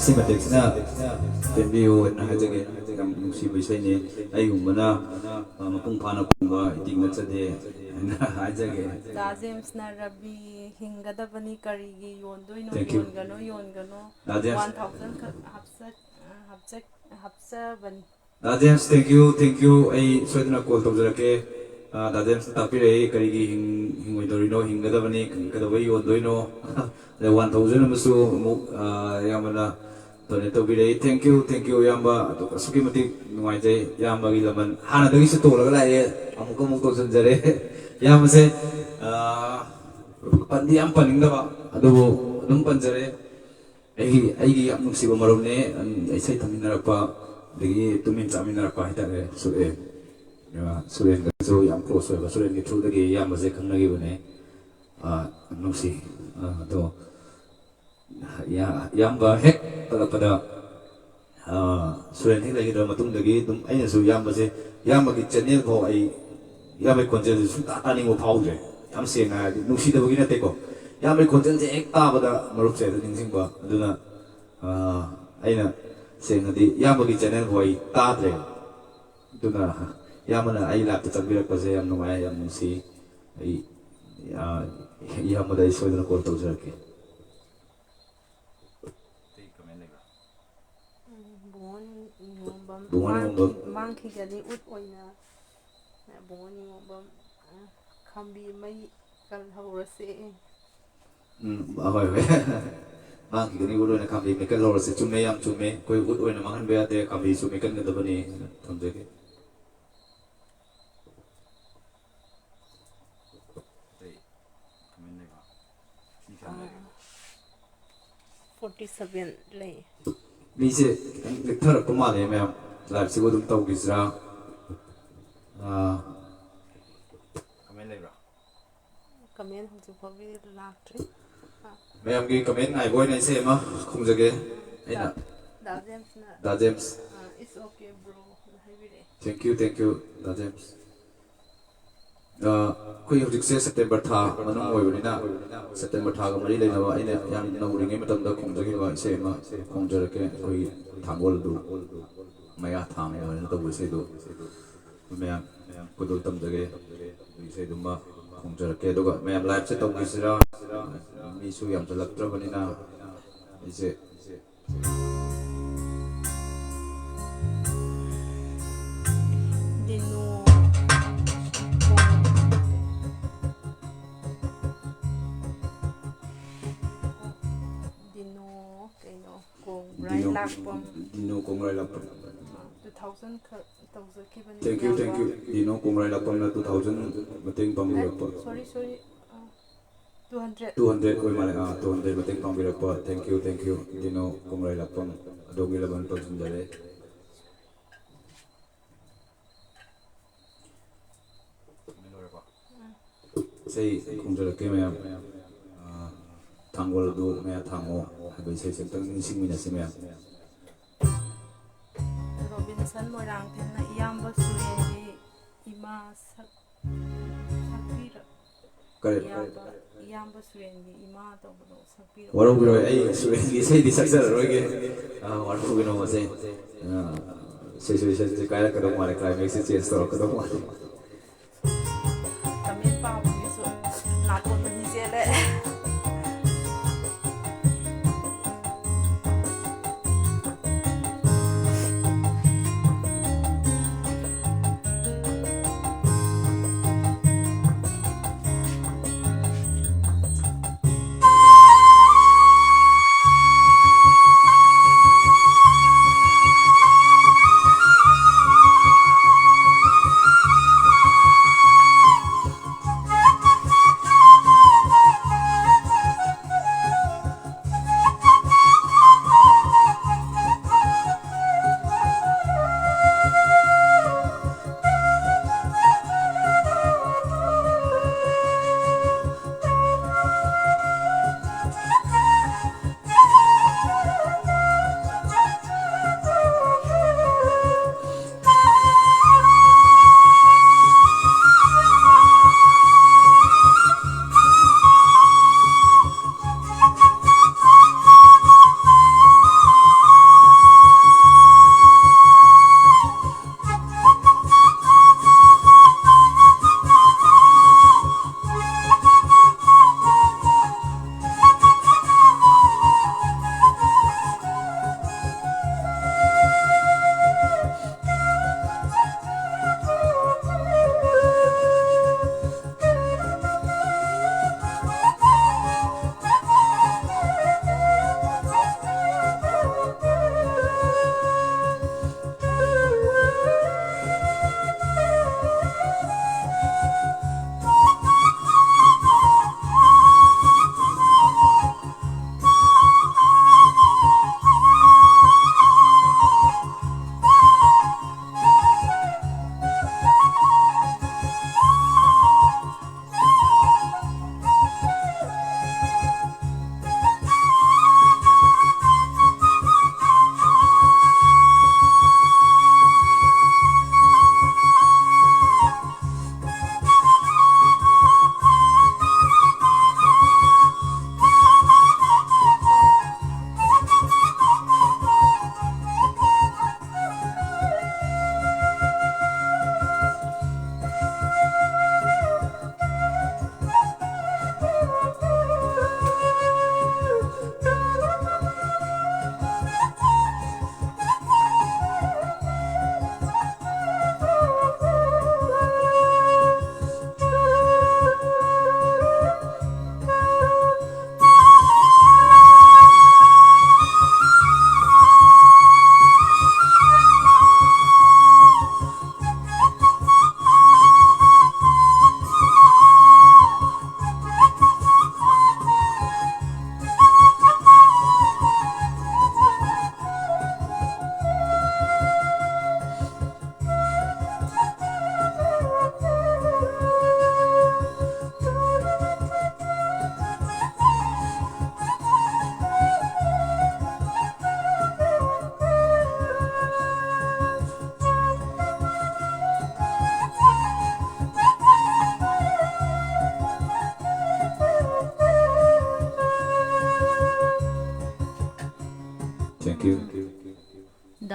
सिमेटिक्सना टेंबियो ना हाजगे हम नुसी बिसैने आइगुमना मपुंग फाना कुंबा eating चदे ना हाजगे दा James ना रबी हिंगदबनी करिगी योंदोइनो Thank you. योनगनो Da James 1000 हब्सबनी Da James thank you ai soidna call tawjarake Da James tapire karigi hingoidorino hingadabani kadabai yondoino the 1000 musu yamana donate tawbire thank you yamba suki mati nuaijai yamba gi laman hana dagi se tolaga lai amuka muk tawjanjare yamase pandi am paningdaba adubu adum panjare ai am nusiba marone ai sai taminarapa dagi tumin chaminarapa hitare suren so yam close wa suren gi through dagi yamase khangnagi bane nusi to yamba hek pada suren hek lagi dalam matung dagi tum aina su yambase yambagi channel ko ai yamai konjel su ta tani mo phaude yam se na nusi da bagi na te ko yamai konjel je ek ta bada marup se da ningsing ba aduna aina se ngadi yambagi channel ko ai ta dre aduna yamana ai lap ta chabirak pa se yam nungai yam nusi ai yamada soidana call tawjarake Monkey gadi ut oina boni ngobam khambi mai kal haurase ahoy monkey gani udo na khambi me kal haurase chume yam chume koi ut oina mangan be ate khambi chume kan gadabani thamjege 47 lay Bise lecture ko male ma'am live sigo dum taw gisra comment lebra comment hum chu phawi laktre ma'am gi comment nai boy nai se ma khum jage aina da James it's okay bro thank you da James koi hojik se September tha manung oi bani na September tha ga mari leina ba aina yam na uringe matam da khum jage ba se ma khum jarake koi thangol du maya thang ya na to se do ma'am kodol tam jage se du ma khum jarake do ga ma'am live se to gisra mi su yam jalak tra bani na ise Dino Kongrai Lapam 2000 thank you Dino Kongrai Lapam na 2000 mating pambirakpa sorry 200 200 oi male 200 mating pambirakpa thank you Dino Kongrai Lapam adogi laban to sunjare sei khumjarake ma'am thangol du me thango habai sei sentang singmina se ma'am Robinson Morang na iyamba suyendi ima sakpira kare iyamba suyendi ima to bodo sakpira waro biro ai suyendi sei di saksar roge waro biro mo sei kaya ka do mare climax se change to ka do mare kami pa so na ko ni sele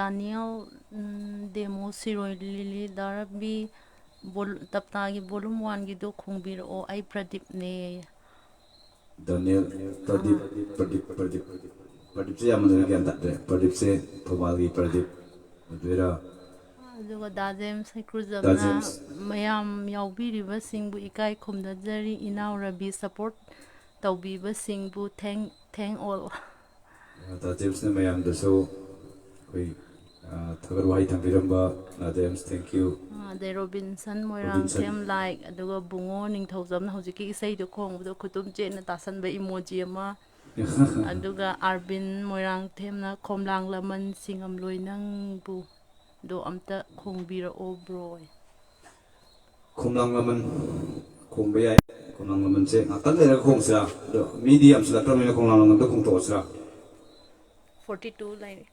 Daniel Demo Siroi Lili Darabi Taptagi Volume 1 gido khongbirao ai Pradip ne Daniel Pradip se yamna gyan tadre Pradip se thougal gi Pradip adwera aduga da James da Cruzamna James mayam yaubiriba singbu ikai khomdajari inau Rabi support tawbiba singbu thank all da James ne mayam da so koi thagar wahi thambiramba da James thank you de Robinson Moirang Robinson Them like aduga bungo ningthaujamna hojiki isai do khongbudo khutum chena tasanba emoji ama aduga Arvin Moirang Themna khomlang laman singam loinangbu do amta khongbirao bro khomlang laman khongbe ai khomlang laman se ngatan le khongsra do medium sla tramina khomlang laman do khong to sra 42 line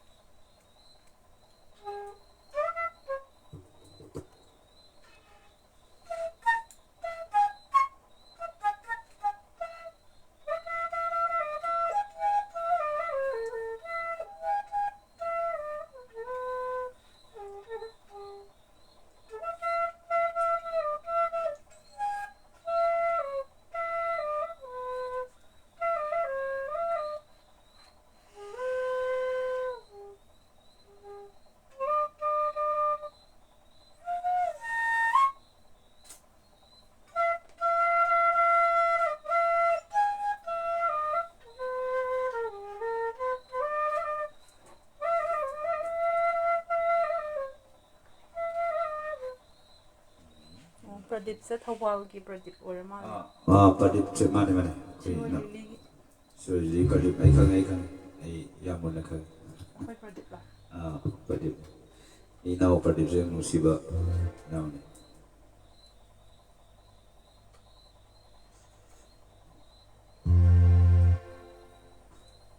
Pradip se thougal ki Pradip orma Pradip se mane so li Pradip ai khang ai yamon na khang khoi Pradip la Pradip inau Pradip se musiba nau ne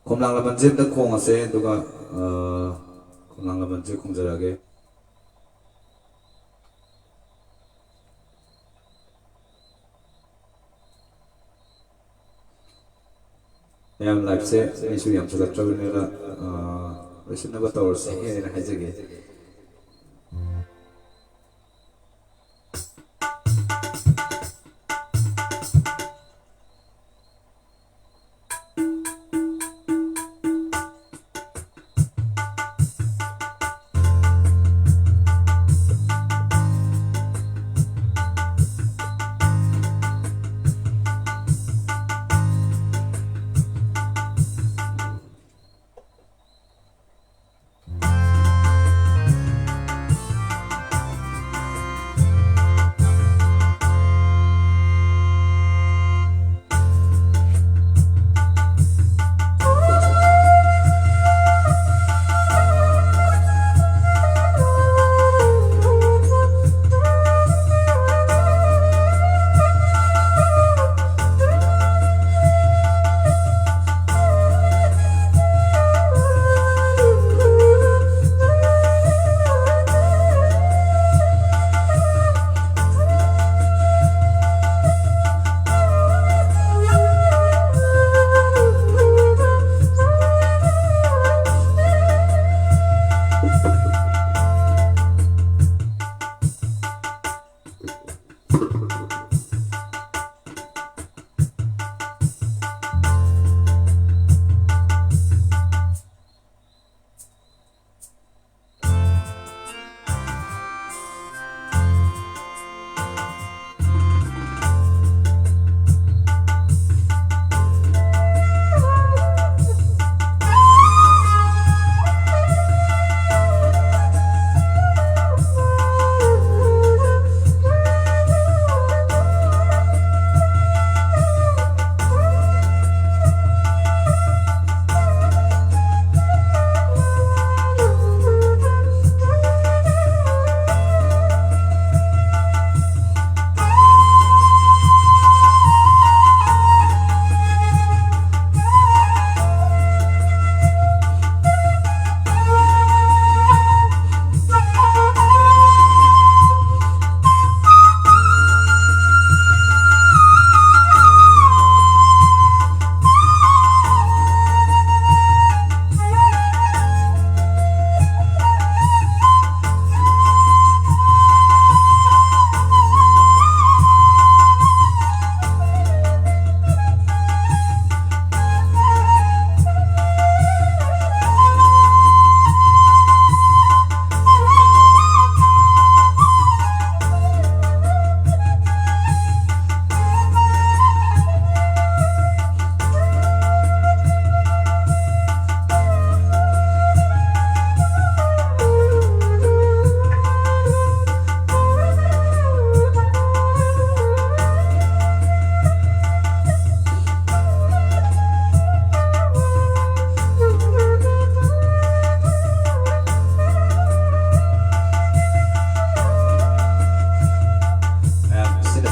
khomlang laman je da khong ase duga khomlang laman je khongjarage Yang live se isu yang sudah travel nila resin na batawar se na hajage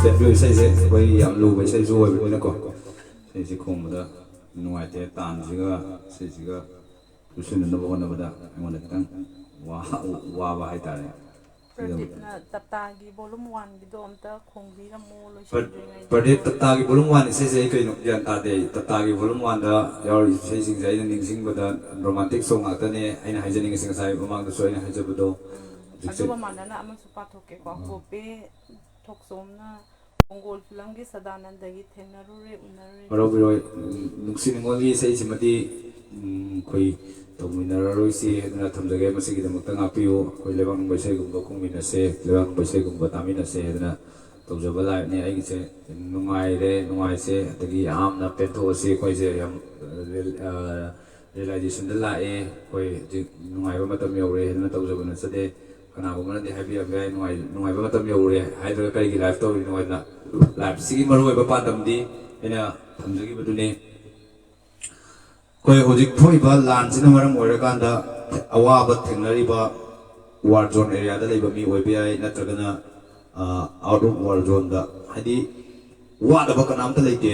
ꯄꯦꯟꯕꯤꯌꯨ ꯏꯁꯩꯁꯦ ꯑꯩꯈꯣꯏ ꯌꯥꯝ ꯂꯨꯕ ꯏꯁꯩꯁꯨ ꯑꯣꯏꯕꯅꯤꯅꯀꯣ ꯏꯁꯩꯁꯦ ꯈꯣꯡꯕꯗ ꯅꯨꯡꯉꯥꯏꯇꯦ ꯇꯥꯟꯁꯤꯒ ꯏꯁꯩꯁꯤꯒ ꯆꯨꯁꯤꯟꯅꯅꯕ ꯍꯣꯠꯅꯕꯗ ꯑꯩꯉꯣꯟꯗ ꯈꯤꯇꯪ ꯋꯥꯕ ꯍꯥꯏꯇꯥꯔꯦ ꯄ꯭ꯔꯗꯤꯞꯅ ꯇꯞꯇꯥꯒꯤ ꯚꯣꯂꯨꯝ 1ꯒꯤꯗꯣ ꯑꯝꯇ ꯈꯣꯡꯕꯤꯔꯝꯃꯣ ꯂꯣꯏꯁꯤꯟꯗ꯭ꯔꯤꯉꯩꯗ ꯄ꯭ꯔꯗꯤꯞ ꯇꯞꯇꯥꯒꯤ ꯚꯣꯂꯨꯝ 1 ꯏꯁꯩꯁꯦ ꯑꯩ ꯀꯩꯅꯣ ꯒ꯭ꯌꯥꯟ ꯇꯥꯗꯦ ꯇꯞꯇꯥꯒꯤ ꯚꯣꯂꯨꯝ 1ꯗ ꯌꯥꯎꯔꯤꯕ ꯏꯁꯩꯁꯤꯡꯁꯦ ꯑꯩꯅ ꯅꯤꯡꯁꯤꯡꯕꯗ ꯔꯣꯃꯥꯟꯇꯤꯛ ꯁꯣꯡ ꯉꯥꯛꯇꯅꯦ ꯑꯩꯅ ꯍꯥꯏꯖꯅꯤꯡꯉꯤꯁꯦ ꯉꯁꯥꯏ ꯃꯃꯥꯡꯗꯁꯨ ꯑꯩꯅ ꯍꯥꯏꯖꯕꯗꯣ ꯍꯧꯖꯤꯛꯁꯦ ꯑꯗꯨꯒ ꯃꯥꯟꯅꯅ ꯑꯃꯁꯨ ꯄꯥꯊꯣꯛꯀꯦꯀꯣ ꯄꯣꯄꯦ ꯊꯣꯛꯆꯣꯝꯅ ꯃꯣꯡꯒꯣꯜ ꯐꯤꯂꯝꯒꯤ ꯁꯗꯥꯅꯟꯗꯒꯤ ꯊꯦꯡꯅꯔꯨꯔꯦ ꯎꯅꯔꯨꯔꯦ ꯋꯥꯔꯧꯕꯤꯔꯣꯏ ꯅꯨꯡꯁꯤ ꯅꯨꯡꯉꯣꯜꯒꯤ ꯏꯁꯩꯁꯤꯃꯗꯤ ꯑꯩꯈꯣꯏ ꯇꯧꯃꯤꯟꯅꯔꯔꯣꯏꯁꯤ ꯍꯥꯏꯗꯅ ꯊꯝꯖꯒꯦ ꯃꯁꯤꯒꯤꯗꯃꯛꯇ ꯉꯥꯛꯄꯤꯌꯨ ꯑꯩꯈꯣꯏ ꯂꯩꯕꯥꯛ ꯅꯨꯡꯕ ꯏꯁꯩꯒꯨꯝꯕ ꯈꯣꯡꯃꯤꯟꯅꯁꯦ ꯂꯩꯕꯥꯛ ꯅꯨꯡꯕ ꯏꯁꯩꯒꯨꯝꯕ ꯇꯥꯃꯤꯟꯅꯁꯦ ꯍꯥꯏꯗꯅ ꯇꯧꯖꯕ ꯂꯥꯏꯞꯅꯤ ꯑꯩꯒꯤꯁꯦ ꯅꯨꯡꯉꯥꯏꯔꯦ ꯅꯨꯡꯉꯥꯏꯁꯦ ꯑꯗꯒꯤ ꯌꯥꯝꯅ ꯄꯦꯟꯊꯣꯛꯑꯁꯤ ꯑꯩꯈꯣꯏꯁꯦ ꯌꯥꯝ ꯔꯤꯌꯦꯂꯥꯏꯖꯦꯁꯟꯗ ꯂꯥꯛꯑꯦ ꯑꯩꯈꯣꯏ ꯍꯧꯖꯤꯛ ꯅꯨꯡꯉꯥꯏꯕ ꯃꯇꯝ ꯌꯧꯔꯦ ꯍꯥꯏꯗꯅ ꯇꯧꯖꯕ ꯅꯠꯆꯗꯦ ꯀꯅꯥꯒꯨꯝꯕꯅꯗꯤ ꯍꯥꯏꯕꯤꯔꯝꯕ ꯌꯥꯏ ꯅꯨꯡꯉꯥꯏꯕ ꯃꯇꯝ ꯌꯧꯔꯦ ꯍꯥꯏꯗ꯭ꯔꯒ ꯀꯔꯤꯒꯤ ꯂꯥꯏꯐ ꯇꯧꯔꯤꯅꯣ ꯍꯥꯏꯗꯅ ꯂꯥꯏꯐꯁꯤꯒꯤ ꯃꯔꯨꯑꯣꯏꯕ ꯄꯥꯟꯗꯝꯗꯤ ꯑꯩꯅ ꯊꯝꯖꯈꯤꯕꯗꯨꯅꯤ ꯑꯩꯈꯣꯏ ꯍꯧꯖꯤꯛ ꯊꯣꯛꯏꯕ ꯂꯥꯟꯁꯤꯅ ꯃꯔꯝ ꯑꯣꯏꯔꯀꯥꯟꯗ ꯑꯋꯥꯕ ꯊꯦꯡꯅꯔꯤꯕ ꯋꯥꯔ ꯖꯣꯟ ꯑꯦꯔꯤꯌꯥꯗ ꯂꯩꯕ ꯃꯤ ꯑꯣꯏꯕ ꯌꯥꯏ ꯅꯠꯇ꯭ꯔꯒꯅ ꯑꯥꯎꯠ ꯑꯣꯐ ꯋꯥꯔ ꯖꯣꯟꯗ ꯍꯥꯏꯗꯤ ꯋꯥꯗꯕ ꯀꯅꯥꯝꯇ ꯂꯩꯇꯦ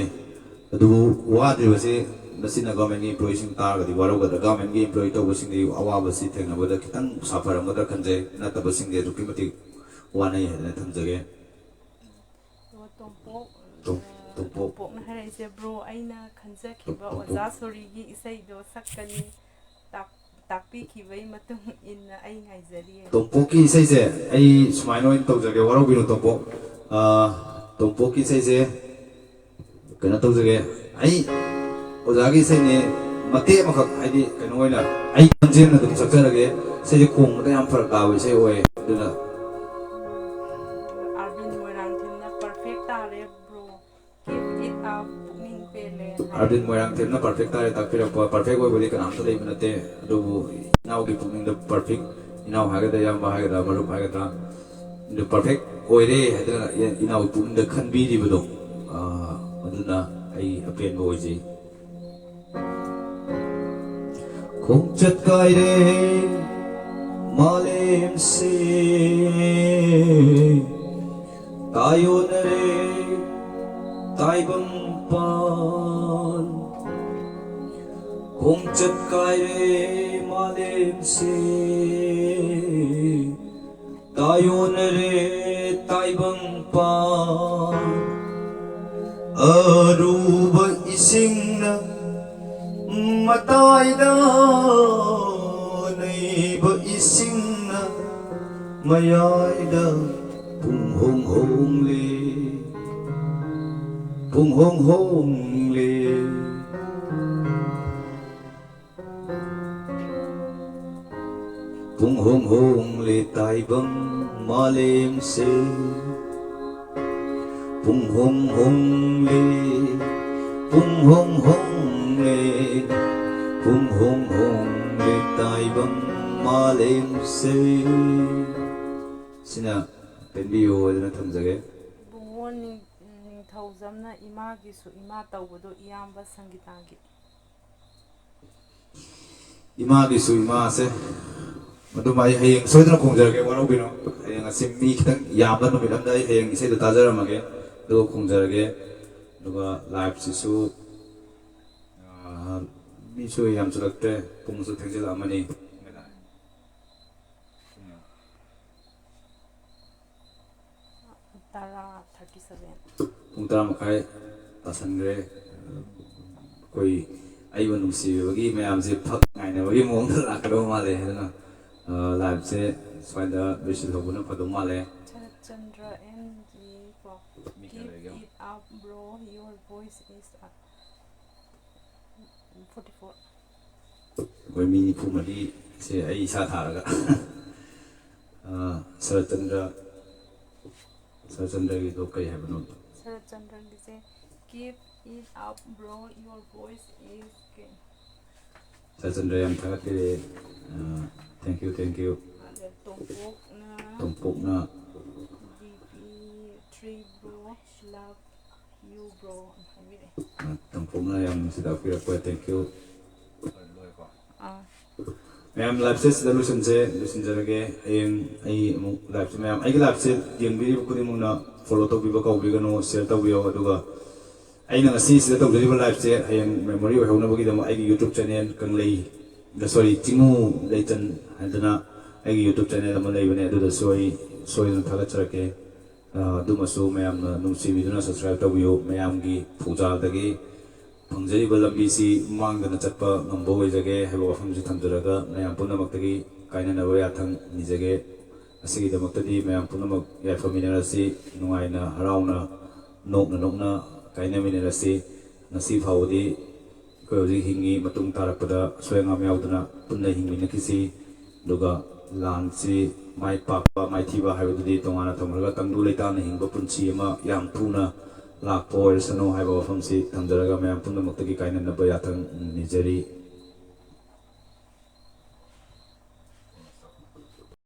ꯑꯗꯨꯕꯨ ꯋꯥꯗ꯭ꯔꯤꯕꯁꯤ ꯃꯁꯤꯅ ꯒꯚꯔꯟꯃꯦꯟꯒꯤ ꯏꯝꯄ꯭ꯂꯣꯌꯤꯁꯤꯡ ꯇꯥꯔꯒꯗꯤ ꯋꯥꯔꯧꯒꯗ꯭ꯔꯥ ꯒꯚꯔꯟꯃꯦꯟꯒꯤ ꯏꯝꯄ꯭ꯂꯣꯌꯤ ꯇꯧꯕꯁꯤꯡꯗꯤ ꯑꯋꯥꯕꯁꯤ ꯊꯦꯡꯅꯕꯗ ꯈꯤꯇꯪ ꯁꯥꯐꯔꯝꯒꯗ꯭ꯔꯥ ꯈꯟꯖꯩ ꯅꯠꯇꯕꯁꯤꯡꯗꯤ ꯑꯗꯨꯛꯀꯤ ꯃꯇꯤꯛ ꯋꯥꯅꯩ ꯍꯥꯏꯗꯅ ꯊꯝꯖꯒꯦ ꯇꯣꯝꯄꯣꯛ ꯇꯣꯝꯄꯣꯛꯅ ꯍꯥꯏꯔꯛꯏꯁꯦ ꯕ꯭ꯔꯣ ꯑꯩꯅ ꯈꯟꯖꯈꯤꯕ ꯑꯣꯖꯥ ꯁꯣꯔꯤꯒꯤ ꯏꯁꯩꯗꯣ ꯁꯛꯀꯅꯤ ꯇꯥꯛꯄꯤꯈꯤꯕꯒꯤ ꯃꯇꯨꯡ ꯏꯟꯅ ꯑꯩ ꯉꯥꯏꯖꯔꯤꯌꯦ ꯇꯣꯝꯄꯣꯛꯀꯤ ꯏꯁꯩꯁꯦ ꯑꯩ ꯁꯨꯃꯥꯏꯅ ꯑꯣꯏꯅ ꯇꯧꯖꯒꯦ ꯋꯥꯔꯧꯕꯤꯔꯣ ꯇꯣꯝꯄꯣꯛ ꯇꯣꯝꯄꯣꯛꯀꯤ ꯏꯁꯩꯁꯦ ꯀꯩꯅꯣ ꯇꯧꯖꯒꯦ ꯑꯩ ꯑꯣꯖꯥꯒꯤ ꯏꯁꯩꯅꯦ ꯃꯇꯦꯛ ꯑꯃꯈꯛ ꯍꯥꯏꯗꯤ ꯀꯩꯅꯣ ꯑꯣꯏꯅ ꯑꯩ ꯈꯣꯟꯖꯦꯜꯅ ꯑꯗꯨꯝ ꯁꯛꯆꯔꯒꯦ ꯏꯁꯩꯁꯦ ꯈꯣꯡꯕꯗ ꯌꯥꯝ ꯐꯔꯛ ꯇꯥꯕ ꯏꯁꯩ ꯑꯣꯏ ꯑꯗꯨꯅ ꯑꯥꯔꯕꯤꯟ ꯃꯣꯏꯔꯥꯡꯊꯦꯝꯅ ꯄꯔꯐꯦꯛ ꯇꯥꯔꯦ ꯕ꯭ꯔꯣ ꯀꯤꯞ ꯏꯠ ꯑꯞ ꯄꯨꯛꯅꯤꯡ ꯄꯦꯜꯂꯦꯅ ꯑꯥꯔꯕꯤꯟ ꯍꯥꯏꯔꯛꯑꯦ ꯃꯣꯏꯔꯥꯡꯊꯦꯝꯅ ꯄꯔꯐꯦꯛ ꯇꯥꯔꯦ ꯇꯥꯛꯄꯤꯔꯛꯄ ꯄꯔꯐꯦꯛ ꯑꯣꯏꯕꯗꯤ ꯀꯅꯥꯝꯇ ꯂꯩꯕ ꯅꯠꯇꯦ ꯑꯗꯨꯕꯨ ꯏꯅꯥꯎꯒꯤ ꯄꯨꯛꯅꯤꯡꯗ ꯄꯔꯐꯦꯛ ꯏꯅꯥꯎ ꯍꯥꯏꯒꯗ꯭ꯔꯥ ꯏꯌꯥꯝꯕ ꯍꯥꯏꯒꯗ꯭ꯔꯥ ꯃꯔꯨꯞ ꯍꯥꯏꯒꯗ꯭ꯔꯥ ꯑꯗꯨ ꯄꯔꯐꯦꯛ ꯑꯣꯏꯔꯦ ꯍꯥꯏꯗꯅ ꯏꯅꯥꯎꯒꯤ ꯄꯨꯛꯅꯤꯡꯗ ꯈꯟꯕꯤꯔꯤꯕꯗꯣ ꯑꯗꯨꯅ ꯑꯩ ꯑꯄꯦꯟꯕ ꯑꯣꯏꯖꯩ ꯈꯣꯡꯆꯠ ꯀꯥꯏꯔꯦ ꯃꯥꯂꯦꯝꯁꯦ ꯇꯥꯌꯣꯟꯅꯔꯦ ꯇꯥꯏꯕꯪꯄꯥꯟ ꯈꯣꯡꯆꯠ ꯀꯥꯏꯔꯦ ꯃꯥꯂꯦꯝꯁꯦ ꯇꯥꯌꯣꯟꯅꯔꯦ ꯇꯥꯏꯕꯪꯄꯥꯟ ꯑꯔꯨꯕ ꯏꯁꯤꯡꯅ ꯃꯇꯥꯏꯗ ꯅꯩꯕ ꯏꯁꯤꯡꯅ ꯃꯌꯥꯏꯗ ꯄꯨꯡꯍꯣꯡ ꯍꯣꯡꯂꯦ ꯄꯨꯡꯍꯣꯡ ꯍꯣꯡꯂꯦ ꯄꯨꯡꯍꯣꯡ ꯍꯣꯡꯂꯦ ꯇꯥꯏꯕꯪ ꯃꯥꯂꯦꯝꯁꯦ ꯄꯨꯡꯍꯣꯡ ꯍꯣꯡꯂꯦ ꯄꯨꯡꯍꯣꯡ ꯍꯣꯡꯂꯦ ꯄꯨꯡꯍꯣꯡ ꯍꯣꯡꯂꯦ ꯇꯥꯏꯕꯪ ꯃꯥꯂꯦꯝꯁꯦ ꯁꯤꯅ ꯄꯦꯟꯕꯤꯌꯨ ꯍꯥꯏꯗꯅ ꯊꯝꯖꯒꯦ ꯕꯨꯡꯉꯣ ꯅꯤꯡꯊꯧꯖꯝꯅ ꯏꯃꯥꯒꯤꯁꯨ ꯏꯃꯥ ꯇꯧꯕꯗꯣ ꯏꯌꯥꯝꯕ ꯁꯪꯒꯤꯇꯥꯒꯤ ꯏꯃꯥꯒꯤꯁꯨ ꯏꯃꯥꯁꯦ ꯑꯗꯨꯃ ꯑꯩ ꯍꯌꯦꯡ ꯁꯣꯏꯗꯅ ꯈꯣꯡꯖꯔꯒꯦ ꯋꯥꯔꯧꯕꯤꯅꯣ ꯍꯌꯦꯡ ꯑꯁꯤ ꯃꯤ ꯈꯤꯇꯪ ꯌꯥꯝꯕ ꯅꯨꯃꯤꯠ ꯑꯃꯗ ꯑꯩ ꯍꯌꯦꯡ ꯏꯁꯩꯗꯣ ꯇꯥꯖꯔꯝꯃꯒꯦ ꯑꯗꯨꯒ ꯈꯣꯡꯖꯔꯒꯦ ꯑꯗꯨꯒ ꯂꯥꯏꯐꯁꯤꯁꯨ ꯃꯤꯁꯨ ꯌꯥꯝꯁꯤꯜꯂꯛꯇ꯭ꯔꯦ ꯄꯨꯡꯁꯨ ꯊꯦꯡꯖꯤꯜꯂꯛꯑꯃꯅꯤ ꯇꯔꯥ 37 ꯄꯨꯡ 10:30 ꯇꯥꯁꯟꯈ꯭ꯔꯦ ꯑꯩꯈꯣꯏ ꯑꯩꯕꯨ ꯅꯨꯡꯁꯤꯕꯤꯕꯒꯤ ꯃꯌꯥꯝꯁꯦ ꯐꯛ ꯉꯥꯏꯅꯕꯒꯤ ꯃꯑꯣꯡꯗ ꯂꯥꯛꯀꯗꯧꯕ ꯃꯥꯜꯂꯦ ꯑꯗꯨꯅ ꯂꯥꯏꯐꯁꯦ ꯁ꯭ꯋꯥꯏꯗ ꯂꯣꯏꯁꯤꯜꯍꯧꯕꯅ ꯐꯗꯧ ꯃꯥꯜꯂꯦ ꯁꯔꯠꯆꯟꯗ꯭ꯔ ꯑꯦꯟ ꯖꯤ ꯀꯣ keep it up bro your voice is 44 ꯑꯩꯈꯣꯏ ꯃꯤ 94 ꯁꯦ ꯑꯩ ꯏꯁꯥ ꯊꯥꯔꯒ ꯁꯔꯠꯆꯟꯗ꯭ꯔꯒꯤꯗꯣ ꯀꯩ ꯍꯥꯏꯕꯅꯣ ꯁꯔꯠꯆꯟꯗ꯭ꯔꯒꯤꯁꯦ keep it up bro your voice is ꯀꯩ ꯁꯔꯠꯆꯟꯗ꯭ꯔ ꯌꯥꯝ ꯊꯥꯒꯠꯄꯤꯔꯦ ꯊꯦꯡꯛ ꯌꯨ ꯇꯣꯝꯄꯣꯛꯅ DP 3 bro love you bro ꯇꯣꯝꯄꯣꯛꯅ ꯌꯥꯝ ꯅꯨꯡꯁꯤ ꯇꯥꯛꯄꯤꯔꯛꯄ ꯊꯦꯡꯛ ꯌꯨ ꯑꯥ मैम लाइफ से लुसन जरगे लाइफ मैम आई लाइफ से यंगी खुद फॉलो तौब कौबीगनो शेयर तौबियो अगर तौजरीब लाइफ से हयें मेमोरी होगी यूट्यूब चैनल कंग सॉरी चिंगू लेचन है यूट्यूब चैनल लेने सोई थागचरके मैम नुंसीबीदुना सब्सक्राइब तौबियो मैमगी थौजालदगी फंगजरीब लंबीसी मांगदना चटप ngambो ओइजगे हैबो वफमजी थमजरगा मैम पुनमक्तगी कायननबो याथंग निजगे असिगिदमक्तदी मैम पुनमक याफमिनरसी नुंगाइना हराउना नोकना कायनमिनरसी ngasi फावदी कोजी हिंगी मतुंग तारकपदा सोयंगाम याउदना पुन्ना हिंगिनकिसी दुगा लानसी माइ पापा माइ थीबा हैबदुदी तोंगाना थमरगा तंगदु लेतान हिंगबो पुंची अमा याम थुना लाखपो ओइरसनो हैबो वफमसी थमजरगा मैम पुनमक्तगी कायननबो याथंग निजरी